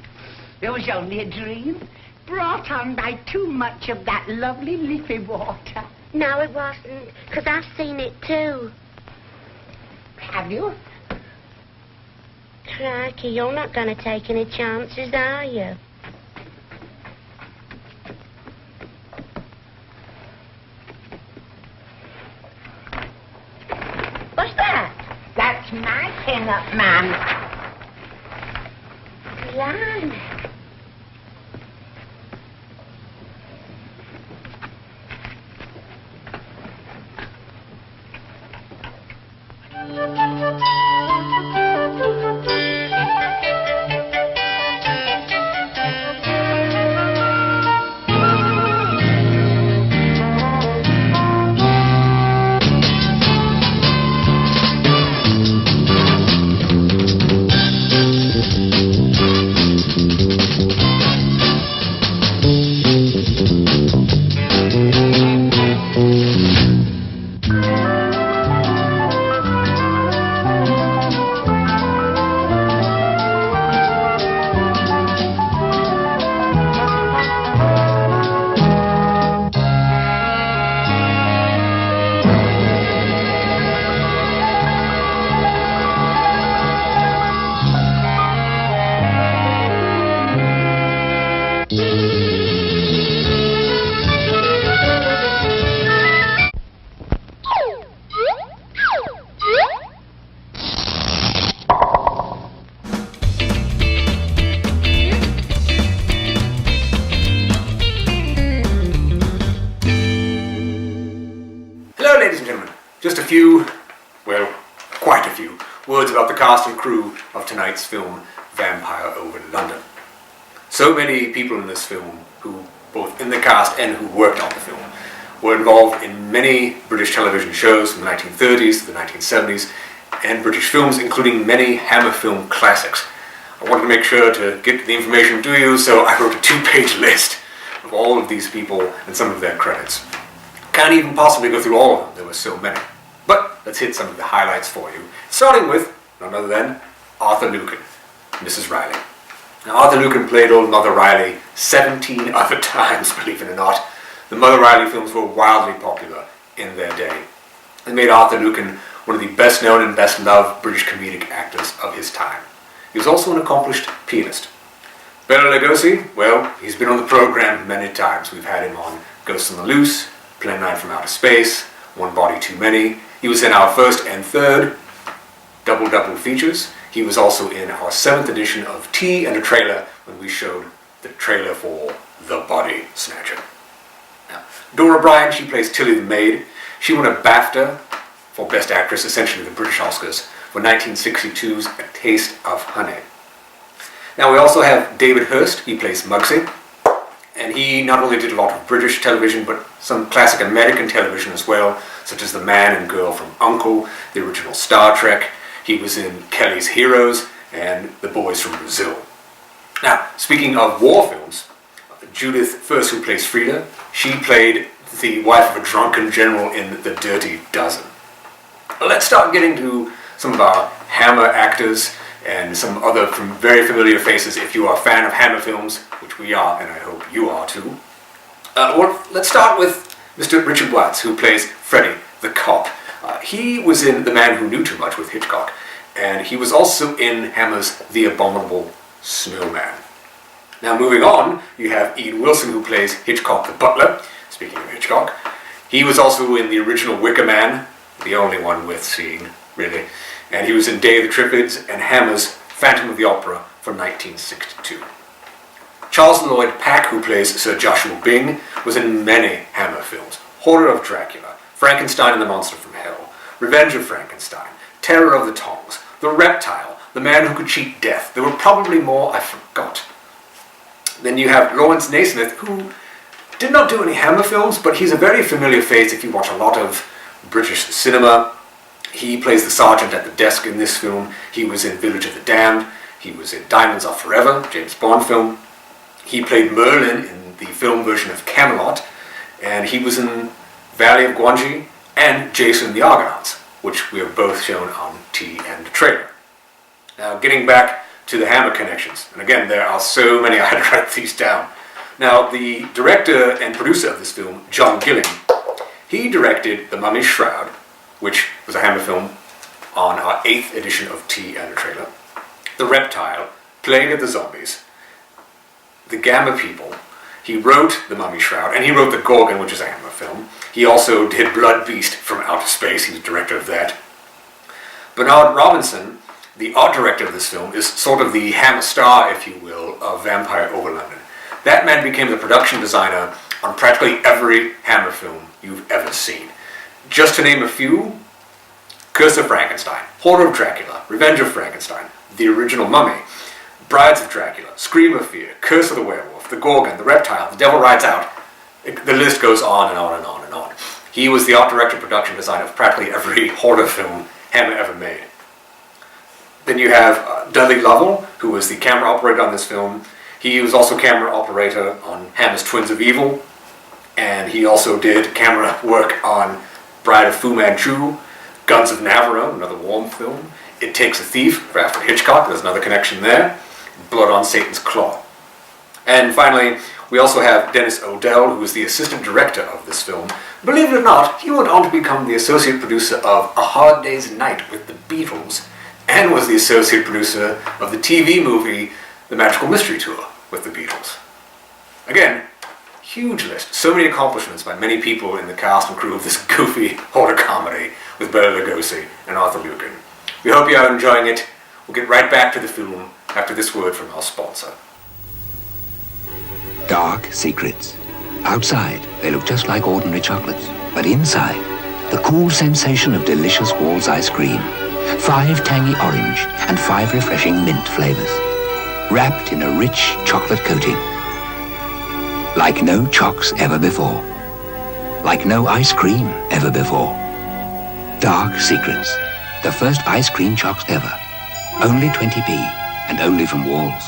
It was only a dream, brought on by too much of that lovely leafy water. No, it wasn't, because I've seen it too. Have you? Crikey, you're not going to take any chances, are you? What's that? That's my pin-up, man. Blimey. just a few, well, quite a few, words about the cast and crew of tonight's film, Vampire over London. So many people in this film, who both in the cast and who worked on the film, were involved in many British television shows from the 1930s to the 1970s, and British films, including many Hammer film classics. I wanted to make sure to get the information to you, so I wrote a 2-page list of all of these people and some of their credits. Can't even possibly go through all of them, there were so many. But let's hit some of the highlights for you, starting with none other than Arthur Lucan, Mrs. Riley. Now, Arthur Lucan played old Mother Riley 17 other times, believe it or not. The Mother Riley films were wildly popular in their day. They made Arthur Lucan one of the best known and best loved British comedic actors of his time. He was also an accomplished pianist. Bela Lugosi, well, he's been on the program many times. We've had him on Ghost on the Loose, Plan 9 from Outer Space, One Body Too Many. He was in our first and third double features. He was also in our 7th edition of Tea and a Trailer when we showed the trailer for The Body Snatcher. Now, Dora Bryan, she plays Tilly the Maid. She won a BAFTA for Best Actress, essentially the British Oscars, for 1962's A Taste of Honey. Now we also have David Hurst. He plays Muggsy, and he not only did a lot of British television, but some classic American television as well, such as The Man and Girl from U.N.C.L.E., the original Star Trek. He was in Kelly's Heroes and The Boys from Brazil. Now, speaking of war films, Judith First, who plays Frida, she played the wife of a drunken general in The Dirty Dozen. Let's start getting to some of our Hammer actors and some other very familiar faces if you are a fan of Hammer films, which we are, and I hope you are too. Let's start with Mr. Richard Blatz, who plays Freddy, the cop. He was in The Man Who Knew Too Much with Hitchcock, and he was also in Hammer's The Abominable Snowman. Now moving on, you have Ian Wilson, who plays Hitchcock the butler. Speaking of Hitchcock, he was also in the original Wicker Man, the only one worth seeing, really. And he was in Day of the Triffids and Hammer's Phantom of the Opera from 1962. Charles Lloyd Pack, who plays Sir Joshua Byng, was in many Hammer films. Horror of Dracula, Frankenstein and the Monster from Hell, Revenge of Frankenstein, Terror of the Tongs, The Reptile, The Man Who Could Cheat Death. There were probably more I forgot. Then you have Lawrence Naismith, who did not do any Hammer films, but he's a very familiar face if you watch a lot of British cinema. He plays the sergeant at the desk in this film. He was in Village of the Damned. He was in Diamonds Are Forever, James Bond film. He played Merlin in the film version of Camelot. And he was in Valley of Gwangi and Jason and the Argonauts, which we have both shown on Tea and Trailer. Now, getting back to the Hammer connections. And again, there are so many, I had to write these down. Now, the director and producer of this film, John Gilling, he directed The Mummy's Shroud, which was a Hammer film on our 8th edition of Tea and a Trailer, The Reptile, Plague of the Zombies, The Gamma People. He wrote The Mummy's Shroud, and he wrote The Gorgon, which is a Hammer film. He also did Blood Beast from Outer Space. He was director of that. Bernard Robinson, the art director of this film, is sort of the Hammer star, if you will, of Vampire over London. That man became the production designer on practically every Hammer film you've ever seen. Just to name a few: Curse of Frankenstein, Horror of Dracula, Revenge of Frankenstein, The Original Mummy, Brides of Dracula, Scream of Fear, Curse of the Werewolf, The Gorgon, The Reptile, The Devil Rides Out. The list goes on and on and on and on. He was the art director production designer of practically every horror film Hammer ever made. Then you have Dudley Lovell, who was the camera operator on this film. He was also camera operator on Hammer's Twins of Evil, and he also did camera work on Bride of Fu Manchu, Guns of Navarone, another Warm film, It Takes a Thief for Alfred Hitchcock, there's another connection there, Blood on Satan's Claw. And finally, we also have Dennis O'Dell, who was the assistant director of this film. Believe it or not, he went on to become the associate producer of A Hard Day's Night with the Beatles, and was the associate producer of the TV movie The Magical Mystery Tour with the Beatles. Again, huge list. So many accomplishments by many people in the cast and crew of this goofy horror comedy with Bela Lugosi and Arthur Lucan. We hope you are enjoying it. We'll get right back to the film after this word from our sponsor. Dark secrets. Outside, they look just like ordinary chocolates. But inside, The cool sensation of delicious Wall's ice cream. 5 tangy orange and 5 refreshing mint flavors. Wrapped in a rich chocolate coating. Like no chocks ever before. Like no ice cream ever before. Dark Secrets. The first ice cream chocks ever. Only 20p and only from Wall's.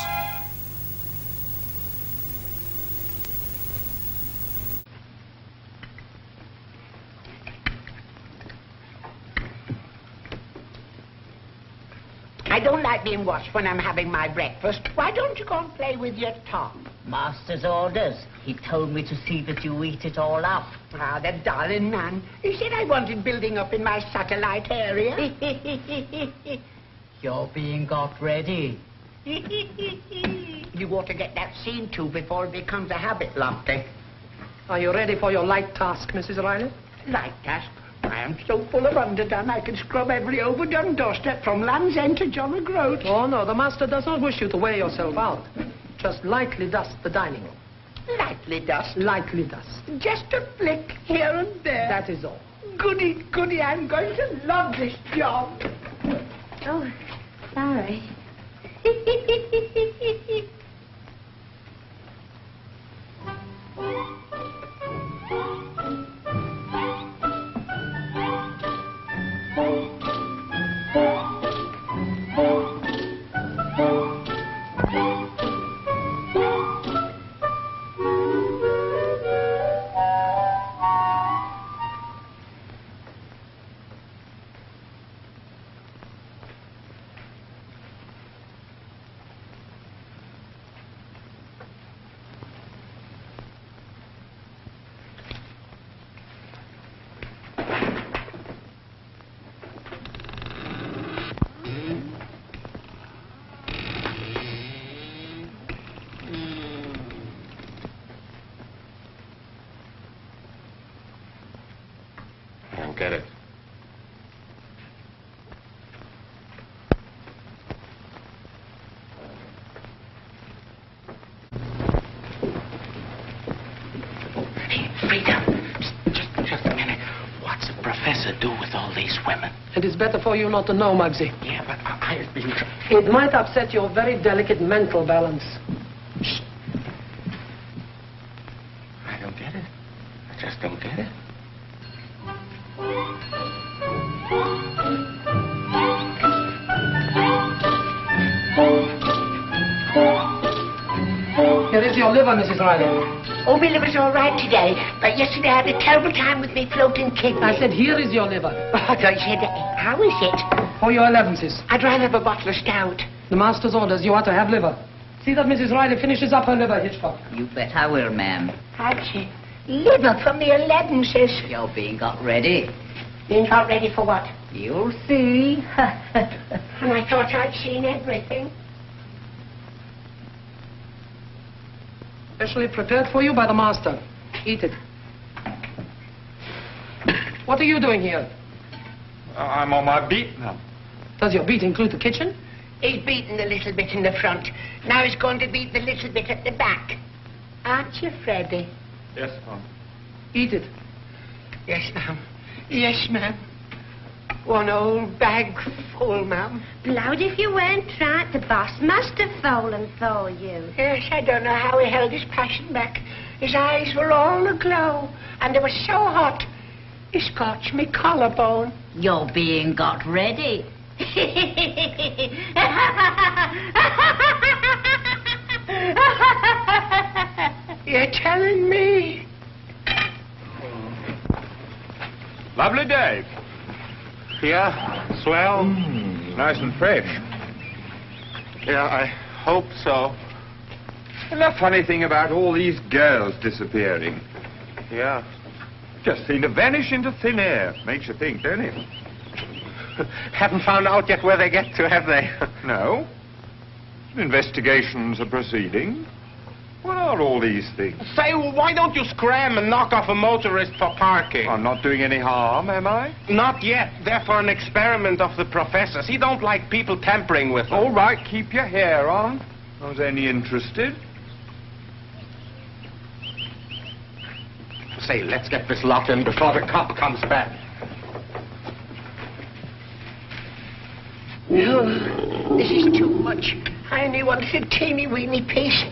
I don't like being watched when I'm having my breakfast. Why don't you go and play with your Tom? Master's orders. He told me to see that you eat it all up. Ah, the darling man. He said I wanted building up in my satellite area. You're being got ready. You ought to get that seen to before it becomes a habit, Lofty. Are you ready for your light task, Mrs. Riley? Light task? I am so full of underdone I can scrub every overdone doorstep from Land's End to John O'Groat. Oh, no, the master does not wish you to wear yourself out. Just lightly dust the dining room. Lightly dust? Lightly dust. Just a flick here and there. That is all. Goody, goody, I'm going to love this job. Oh, sorry. I don't get it. Hey, Frida, just a minute. What's the professor do with all these women? It is better for you not to know, Muggsy. Yeah, but I've been... It might upset your very delicate mental balance. I don't get it. I just don't get it. Here is your liver, Mrs. Riley. Oh, my liver's all right today, but yesterday I had a terrible time with me floating kidney. I said, here is your liver. Oh, I said, how is it? For your allowances. I'd rather have a bottle of stout. The master's orders, you are to have liver. See that Mrs. Riley finishes up her liver, Hitchcock. You bet I will, ma'am. Had she? Liver from the allowances. You're being got ready. Being got ready for what? You'll see. And I thought I'd seen everything. Specially prepared for you by the master. Eat it. What are you doing here? I'm on my beat now. Does your beat include the kitchen? He's beaten a little bit in the front. Now he's going to beat the little bit at the back. Aren't you, Freddie? Yes, ma'am. Eat it. Yes, ma'am. Yes, ma'am. One old bag full, ma'am. Blowed if you weren't right, the boss must have fallen for you. Yes, I don't know how he held his passion back. His eyes were all aglow, and they were so hot, he scorched me collarbone. You're being got ready. You're telling me? Lovely day. Yeah, swell. Nice and fresh. Yeah, I hope so. And the funny thing about all these girls disappearing. Yeah. Just seem to vanish into thin air. Makes you think, don't it? Haven't found out yet where they get to, have they? No. Investigations are proceeding. What are all these things? Say, why don't you scram and knock off a motorist for parking? I'm not doing any harm, am I? Not yet. They're for an experiment of the professor's. He don't like people tampering with him. All right, keep your hair on. I was only interested. Say, let's get this lot in before the cop comes back. No, this is too much. I only wanted a teeny-weeny piece.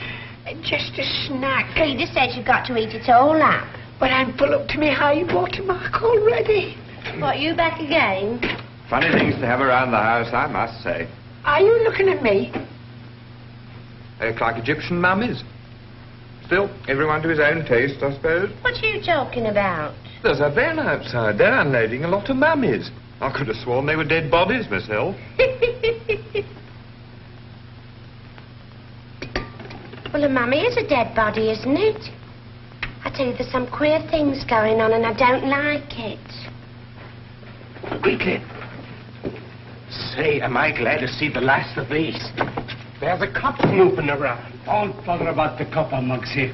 Just a snack. Peter says you've got to eat it all up. But I'm full up to my high watermark already. What, you back again? Funny things to have around the house, I must say. Are you looking at me? They look like Egyptian mummies. Still, everyone to his own taste, I suppose. What are you talking about? There's a van outside. They're unloading a lot of mummies. I could have sworn they were dead bodies myself. Well, a mummy is a dead body, isn't it? I tell you, there's some queer things going on and I don't like it. Quickly. Say, am I glad to see the last of these? There's a cop moving around. Don't bother about the copper, Mugsy.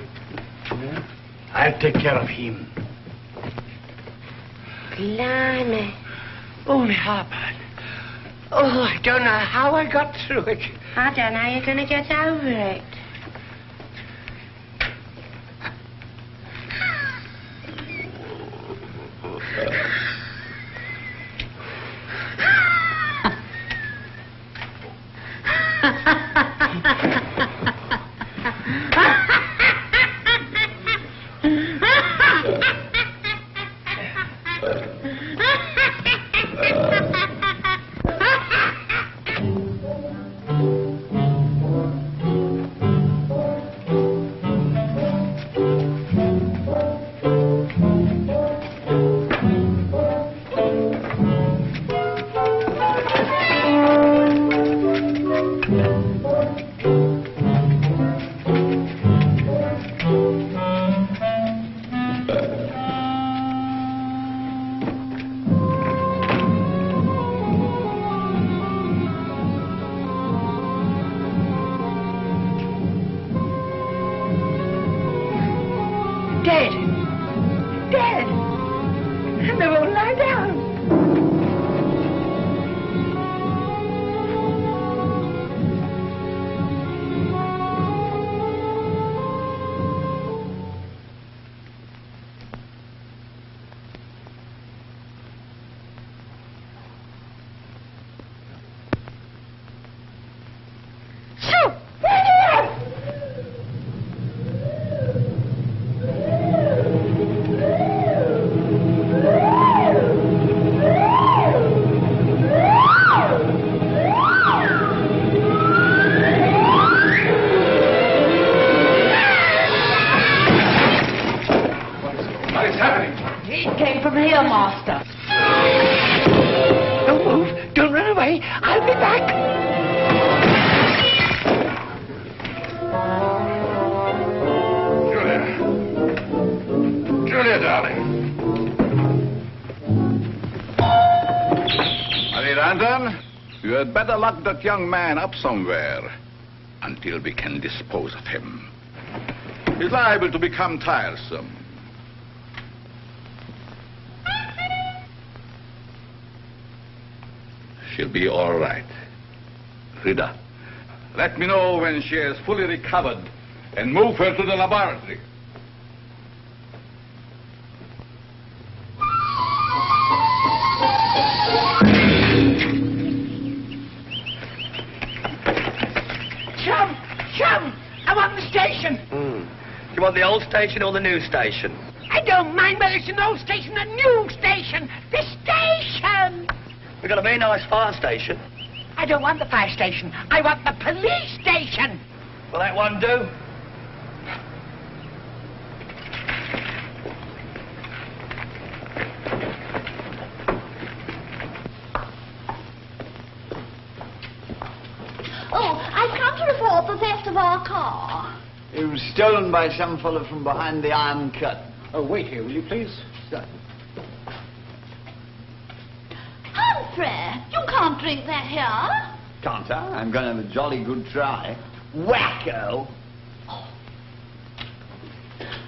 Yeah? I'll take care of him. Blimey. Oh, my heart. Oh, I don't know how I got through it. I don't know how you're going to get over it. Dead. Dead. And they won't lie down. So, where are you? Came from here, Master. Don't move. Don't run away. I'll be back. Julia, darling. Marie Anton, you had better lock that young man up somewhere until we can dispose of him. He's liable to become tiresome. She'll be all right. Rita, let me know when she is fully recovered and move her to the laboratory. Chum! Chum! I want the station. You want the old station or the new station? I don't mind whether it's an old station or a new station. The station! We've got a very nice fire station. I don't want the fire station. I want the police station. Will that one do? Oh, I've come to report the theft of our car. It was stolen by some fellow from behind the Iron Curtain. Oh, wait here, will you please? Humphrey, you can't drink that here. Can't I? I'm going to have a jolly good try. Wacko!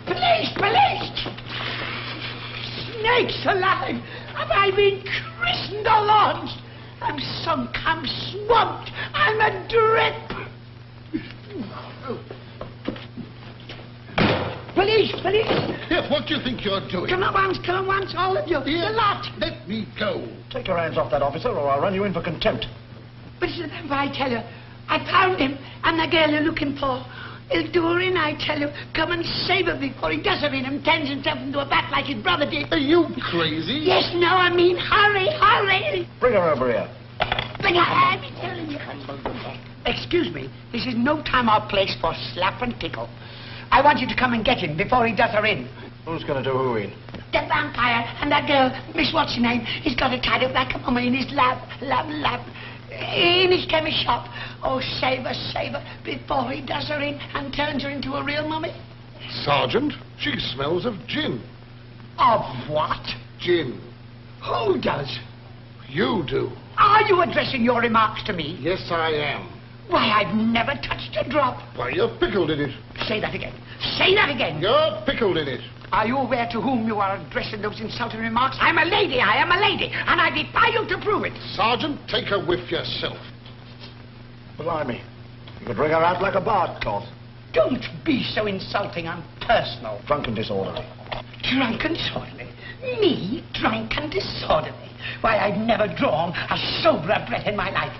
Police! Police! Snakes alive! Have I been christened or launched? I'm sunk, I'm swamped, I'm a drip! Police! Police! Yes, what do you think you're doing? Come on once, all of you, Here, the lot! let me go. Take your hands off that officer, or I'll run you in for contempt. But it's the vampire, I tell you. I found him, and the girl you're looking for. He'll do her in, I tell you. Come and save her before he does her in and turns himself into a bat like his brother did. Are you crazy? Yes, no, I mean, hurry, hurry. Bring her over here. But I am telling you. Excuse me, this is no time or place for slap and tickle. I want you to come and get him before he does her in. Who's going to do who in? The vampire and that girl, Miss What's her name, he's got her tied up like a mummy in his lap, in his chemist shop. Oh, save her, before he does her in and turns her into a real mummy. Sergeant, she smells of gin. Of what? Gin. Who does? You do. Are you addressing your remarks to me? Yes, I am. Why, I've never touched a drop. Why, you're pickled in it. Say that again. Say that again. You're pickled in it. Are you aware to whom you are addressing those insulting remarks? I'm a lady, and I defy you to prove it. Sergeant, take her whiff yourself. Blimey, you could bring her out like a barcloth. Don't be so insulting and personal. Drunk and disorderly. Drunk and disorderly? Me, drunk and disorderly? Why, I've never drawn a soberer breath in my life.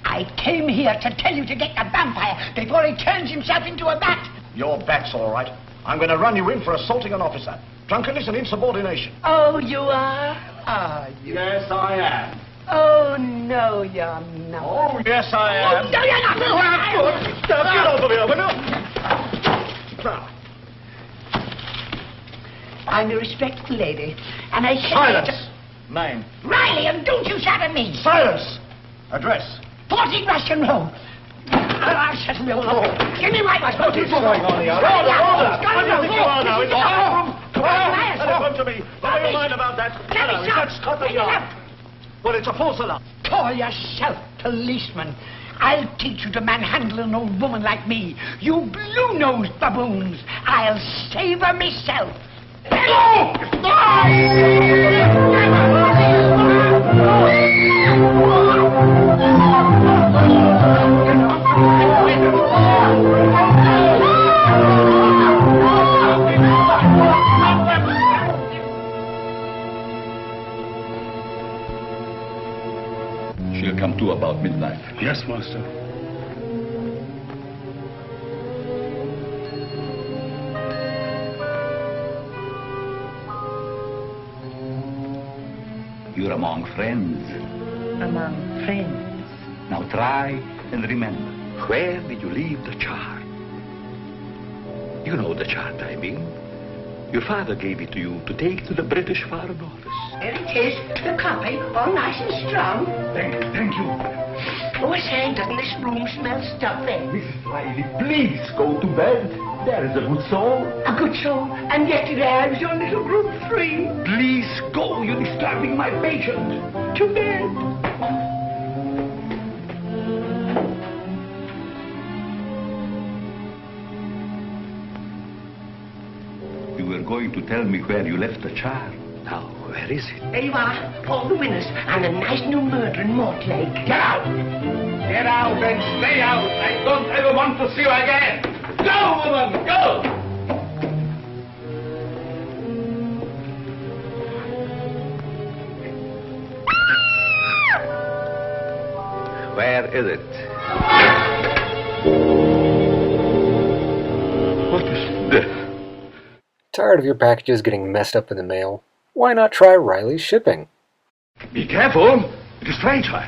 I came here to tell you to get the vampire before he turns himself into a bat. Your bat's all right. I'm going to run you in for assaulting an officer. Drunkenness and insubordination. Oh, you are? Are you? Yes, I am. Oh, no, you're not. Oh, yes, I am. Oh, no, you're not. No, I'm good. Get over here, will you? Now. I'm a respectable lady, and I came Silence. here to... Name. Riley, and don't you shout at me. Silence. Address. 40 Russian Road. I'll settle you all. Give me my wife. What is going on here? Order! What do you think you are now? It's a courtroom. Come to me. Never you mind about that. Hello, is that Scotland Yard? Well, it's a false alarm. Call yourself policeman. I'll teach you to manhandle an old woman like me. You blue-nosed baboons. I'll save her myself. She'll come to about midnight. Yes, Master. You're among friends. Among friends. Now try and remember, where did you leave the chart? You know the chart, I mean. Your father gave it to you to take to the British Foreign Office. There it is, the copy, all nice and strong. Thank you. Oh, I say, doesn't this room smell stuffy? Mrs. Riley, please go to bed. There is a good soul. A good soul, and yesterday I was on little group 3. Please go, you're disturbing my patient. To bed. You were going to tell me where you left the chart. Now, where is it? There you are, all the winners, and a nice new murder in Mortlake. Get out! Get out and stay out. I don't ever want to see you again. Go, woman, go! Where is it? What is this? Tired of your packages getting messed up in the mail? Why not try Riley's Shipping? Be careful. It is fragile.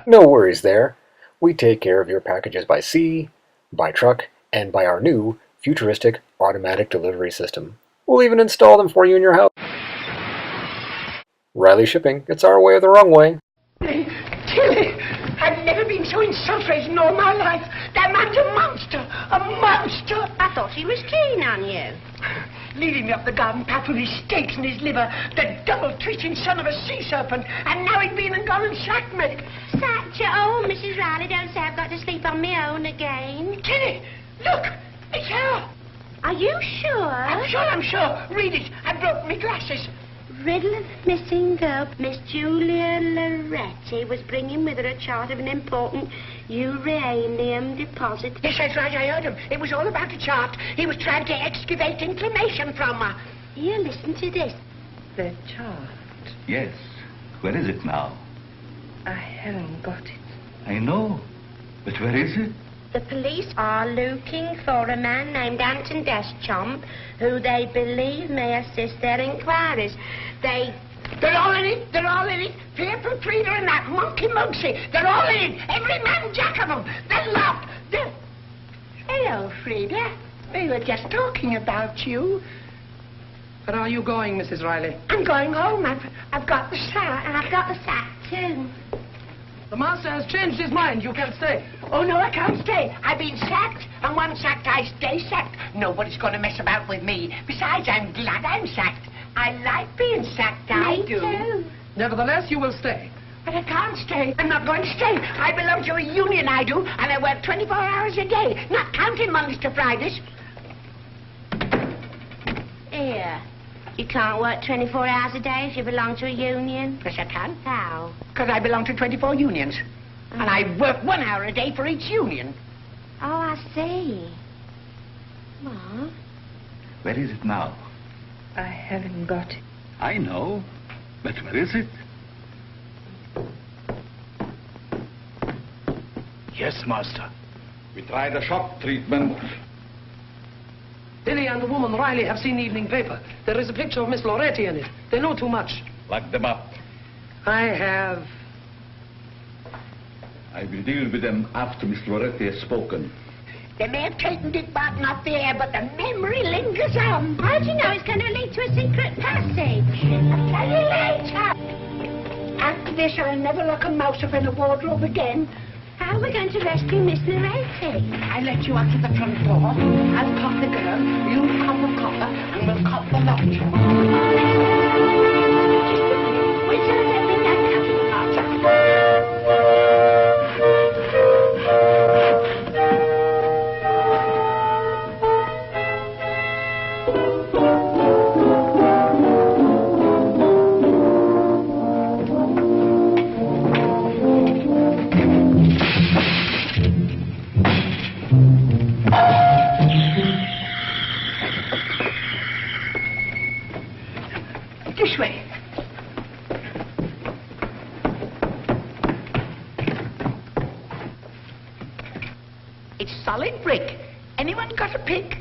No worries there. We take care of your packages by sea, by truck, and by our new, futuristic, automatic delivery system. We'll even install them for you in your house. Riley Shipping, it's our way or the wrong way. Tilly, I've never been so insulted in all my life. That man's a monster, a monster. I thought he was keen on you. Leading me up the garden path with his steaks and his liver, the double-twitching son of a sea serpent, and now he's been and gone and sacked me. Sacked you? Oh, Mrs. Riley, don't say I've got to sleep on my own again. Tilly, look, it's her. Are you sure? I'm sure. Read it. I broke my glasses. Riddle of the missing girl. Miss Julia Loretti was bringing with her a chart of an important uranium deposit. Yes, that's right, I heard him. It was all about the chart. He was trying to excavate information from her. Here, listen to this. The chart. Yes. Where is it now? I haven't got it. I know. But where is it? The police are looking for a man named Anton Deschamps, who they believe may assist their inquiries. They're all in it. They're all in it. Fearful Frida and that monkey Mugsy. They're all in it. Every man jack of them. They're locked. Hello, Frida. We were just talking about you. Where are you going, Mrs. Riley? I'm going home. I've got the sack, and I've got the sack, too. The master has changed his mind. You can stay. Oh, no, I can't stay. I've been sacked, and once sacked, I stay sacked. Nobody's going to mess about with me. Besides, I'm glad I'm sacked. I like being sacked, I do. Too. Nevertheless, you will stay. But I can't stay. I'm not going to stay. I belong to a union, I do, and I work 24 hours a day, not counting Mondays to Fridays. Here. You can't work 24 hours a day if you belong to a union. Yes, I can. How? Because I belong to 24 unions. And I work 1 hour a day for each union. Oh, I see. What? Where is it now? I haven't got it. I know. But where is it? Yes, master. We tried a shock treatment. Billy and the woman Riley have seen the evening paper. There is a picture of Miss Loretti in it. They know too much. Lock them up. I have... I will deal with them after Miss Loretti has spoken. They may have taken Dick Barton off the air, but the memory lingers on. How do you know it's going to lead to a secret passage? I'll tell you later. After this, I'll never lock a mouse up in a wardrobe again. How are we going to rescue Miss Loretti? I let you out to the front door. I'll cop the girl, you cop the copper, and we'll cop the lot. Wait till I get me that This way. It's solid brick. Anyone got a pick?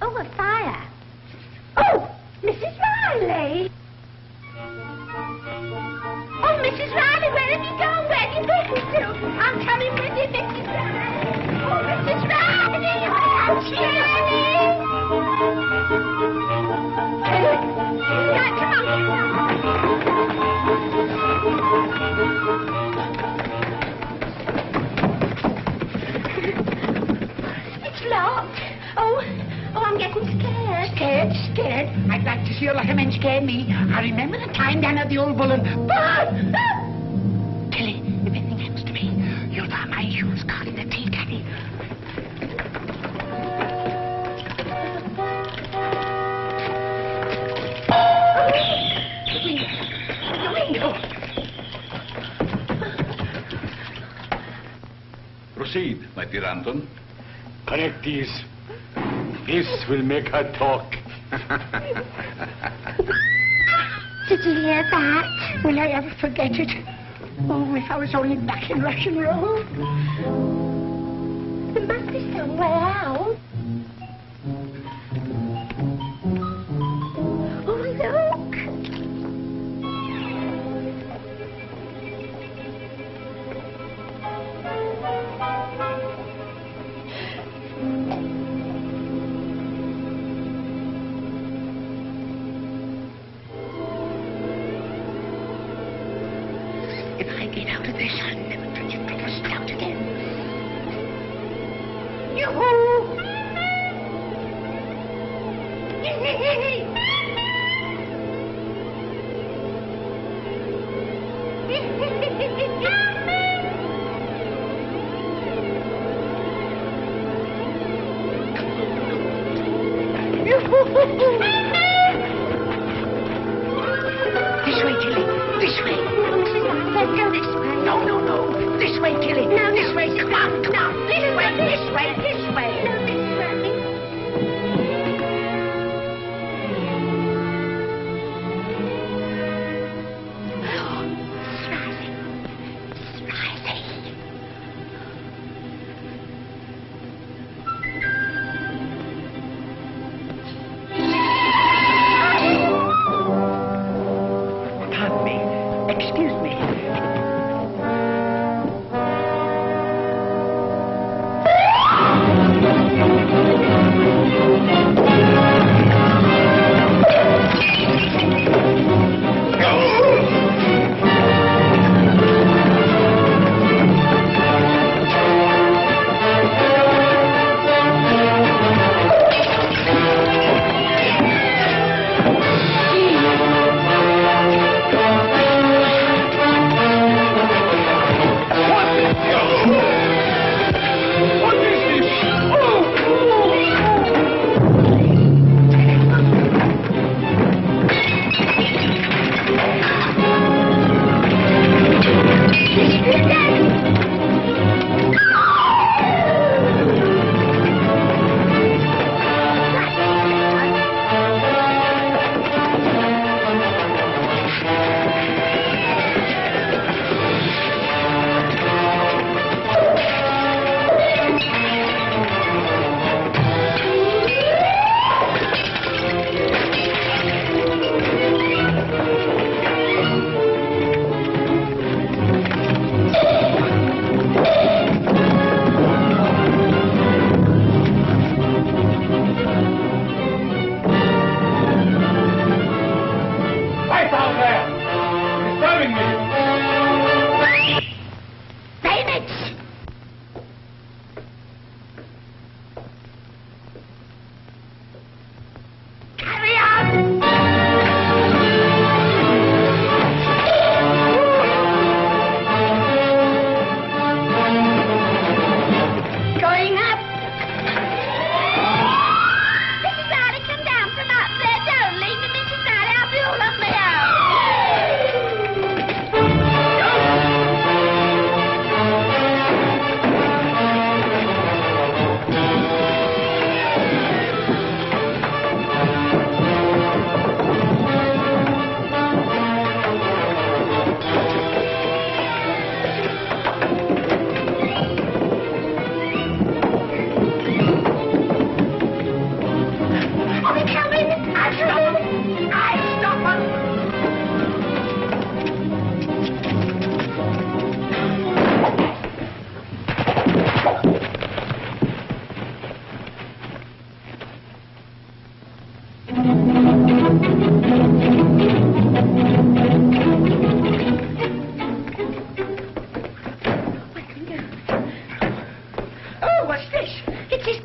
Oh, a fire. Oh, Mrs. Riley. Oh, Mrs. Riley, where have you gone? Where have you been to? I'm coming with you, Mrs. Riley. Oh, Mrs. Riley, I'm here. Right, come on. It's locked. Oh, I'm getting scared. Scared? I'd like to see you like a man scare me. I remember the time down at the old bull and... Tilly, if anything happens to me, you'll find my shoes caught in the tea caddy. The window. Proceed, my dear Anton. Connect these. This will make her talk. Did you hear that? Will I ever forget it? Oh, if I was only back in Russian Road. There must be some way out. Oh, look. If I get out of this, I'll never touch a drop of stout again. Yoo-hoo! This way, Tilly. This way. Let's go this way. No. This way, Tilly. No. This way. Come on. No. This way. No, Miss Riley.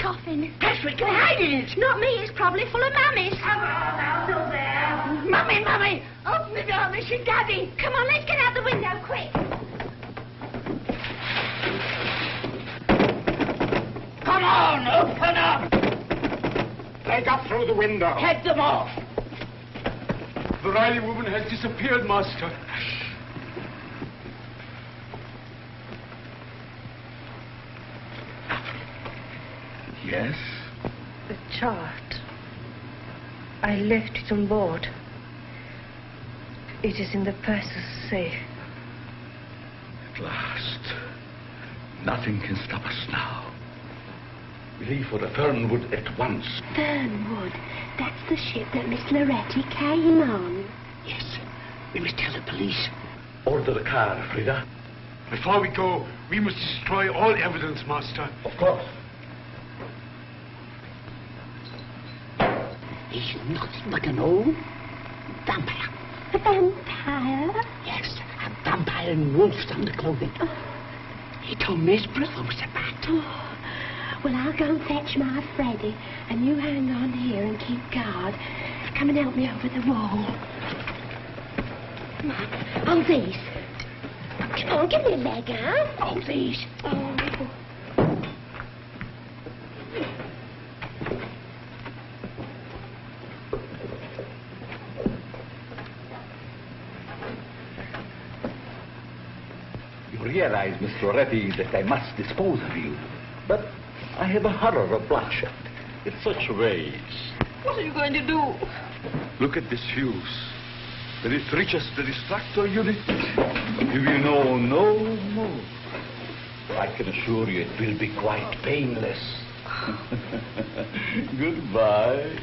coffin. Yes, we can hide in it. Not me, it's probably full of mummies. Come on, out of there. Mummy, open the door, Missy Daddy. Come on, let's get out the window, quick. Come on, open up. They got through the window. Head them off. The Riley woman has disappeared, Master. Yes? The chart. I left it on board. It is in the purser's safe. At last. Nothing can stop us now. We leave for the Fernwood at once. Fernwood. That's the ship that Miss Loretti came on. Yes, we must tell the police. Order the car, Frida. Before we go, we must destroy all evidence, Master. Of course. He's nothing but an old vampire. A vampire? Yes, a vampire in wolf's underclothing. He told me his brother was a bat. Oh. Well, I'll go and fetch my Freddy, and you hang on here and keep guard. Come and help me over the wall. Come on, hold these. Come on, give me a leg, huh? Hold these. Oh. You realize, Miss Loretti, that I must dispose of you. But I have a horror of bloodshed. In such ways. What are you going to do? Look at this fuse. That it reaches the distractor unit. You will know no more. I can assure you it will be quite painless. Goodbye.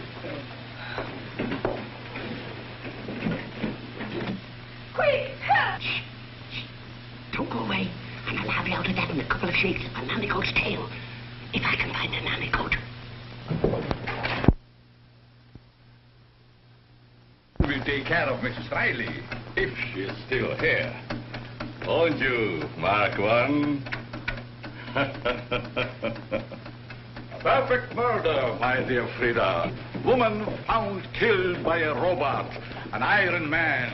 Quick, help! Shh. Don't go away, and I'll have you out of that in a couple of shakes of a nannycoat's tail. If I can find a nannycoat. We'll take care of Mrs. Riley, if she is still here. Won't you, Mark One? Perfect murder, my dear Frida. Woman found killed by a robot, an Iron Man.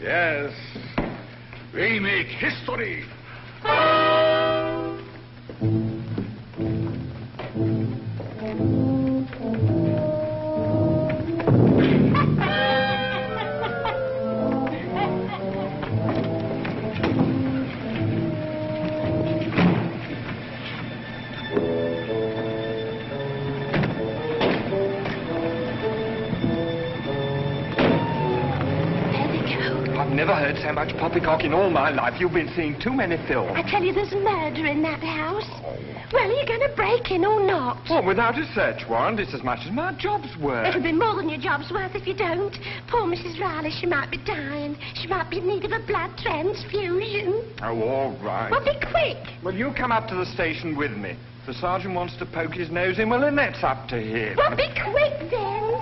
Yes, we make history. Never heard so much poppycock in all my life. You've been seeing too many films. I tell you, there's murder in that house. Well, are you going to break in or not? Well, without a search warrant, it's as much as my job's worth. It'll be more than your job's worth if you don't. Poor Mrs. Riley, she might be dying. She might be in need of a blood transfusion. Oh, all right. Well, be quick. Well, you come up to the station with me. If the sergeant wants to poke his nose in, well, then that's up to him. Well, be quick, then.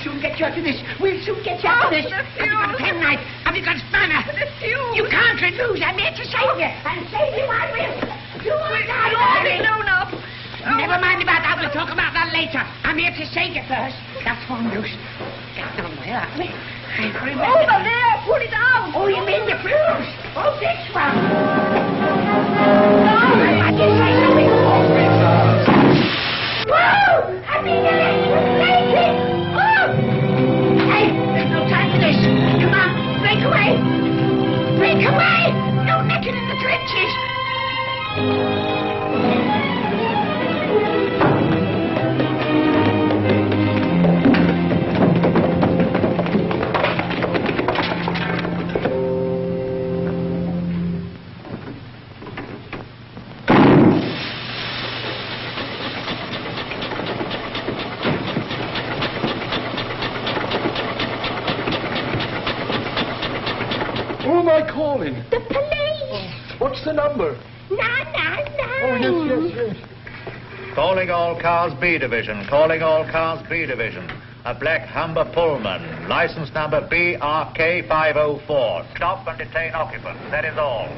soon get you out of this. We'll soon get you out of this. The Have you got a fuse. penknife? Have you got a spanner? The fuse. You can't refuse. I'm here to save you. And save you I will. You will die, darling. No, no. Never mind about that. We'll talk about that later. I'm here to save you first. That's one loose. Get down there, that way. Over there. Put it out. Oh, you mean the fuse? Oh, this one. I did say something. Whoa! I mean, the lady. Oh! Hey, there's no time for this. Come on, break away. Break away. No necking in the trenches. Who am I calling? The police! What's the number? 999! Oh, yes. Calling all cars B Division. Calling all cars B Division. A black Humber Pullman. License number BRK504. Stop and detain occupants. That is all.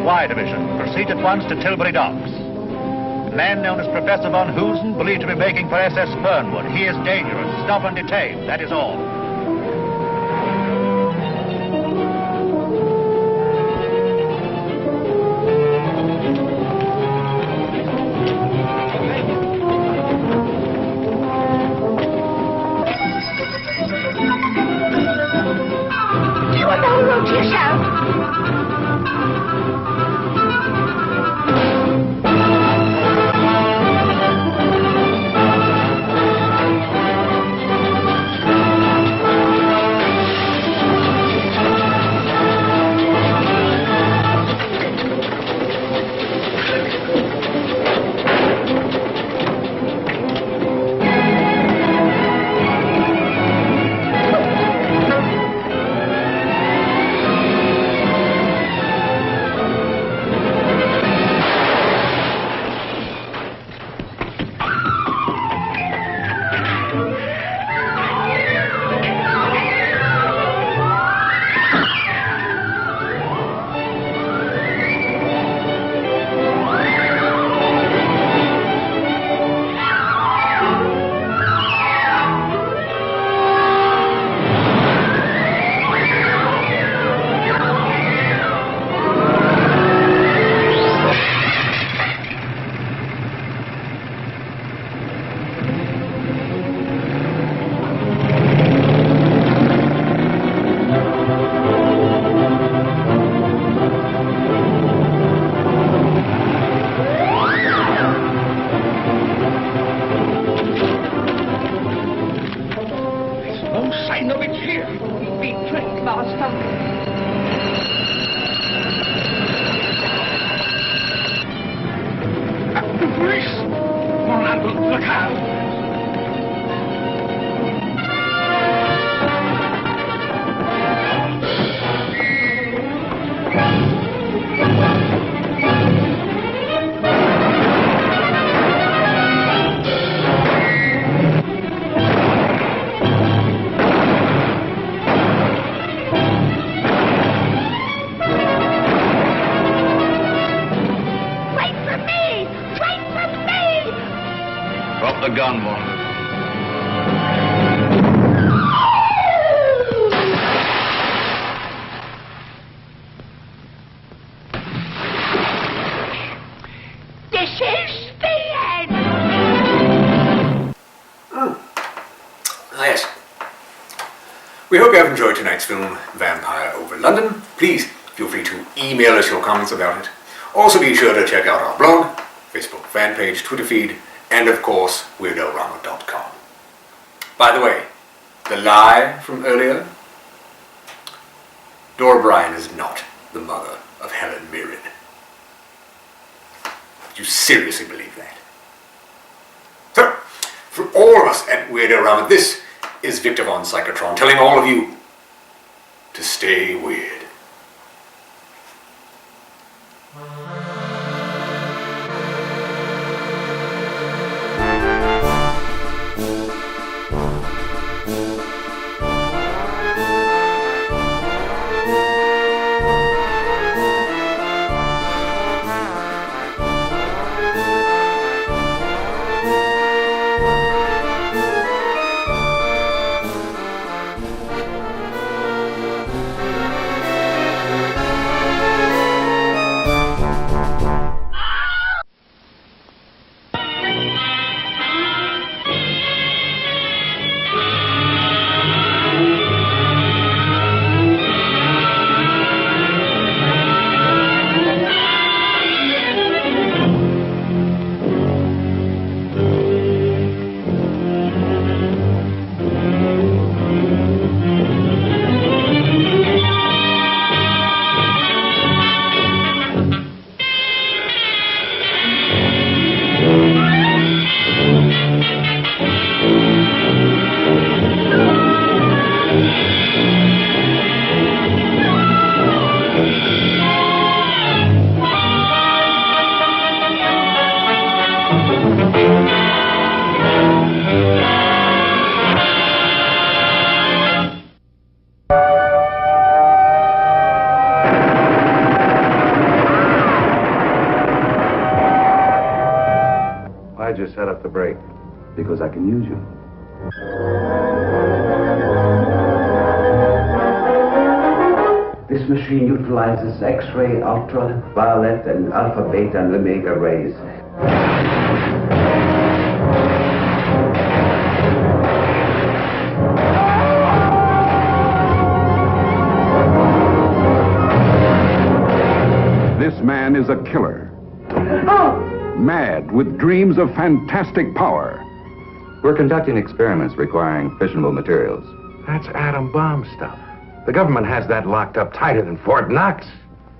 Y Division. Proceed at once to Tilbury Docks. A man known as Professor von Hoosen, believed to be making for SS Fernwood. He is dangerous. Stop and detain. That is all. You alone wrote yourself. We hope you have enjoyed tonight's film, Vampire Over London. Please feel free to email us your comments about it. Also be sure to check out our blog, Facebook fan page, Twitter feed, and of course, Weird-O-Rama.com. By the way, the lie from earlier, Dora Bryan is not the mother of Helen Mirren. Do you seriously believe that? So, for all of us at Weird-O-Rama, this is Victor von Psychotron telling all of you to stay weird. Why'd you set up the brake? Because I can use you. This machine utilizes X-ray, ultraviolet, and alpha, beta, and omega rays. This man is a killer. Mad with dreams of fantastic power. We're conducting experiments requiring fissionable materials. That's atom bomb stuff. The government has that locked up tighter than Fort Knox.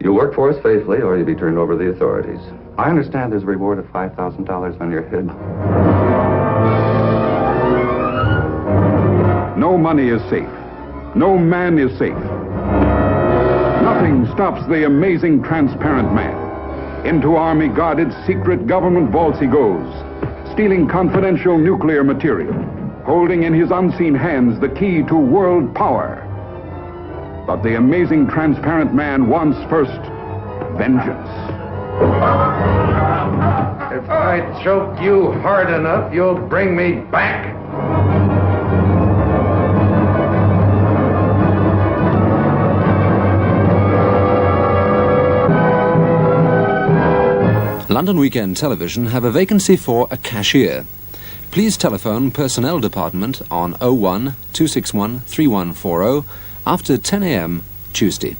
You work for us faithfully, or you'll be turned over to the authorities. I understand there's a reward of $5,000 on your head. No money is safe. No man is safe. Nothing stops the amazing transparent man. Into army-guarded secret government vaults he goes, stealing confidential nuclear material, holding in his unseen hands the key to world power. But the amazing transparent man wants first vengeance. If I choke you hard enough, you'll bring me back. London Weekend Television have a vacancy for a cashier. Please telephone Personnel Department on 01 261 3140 after 10 a.m. Tuesday.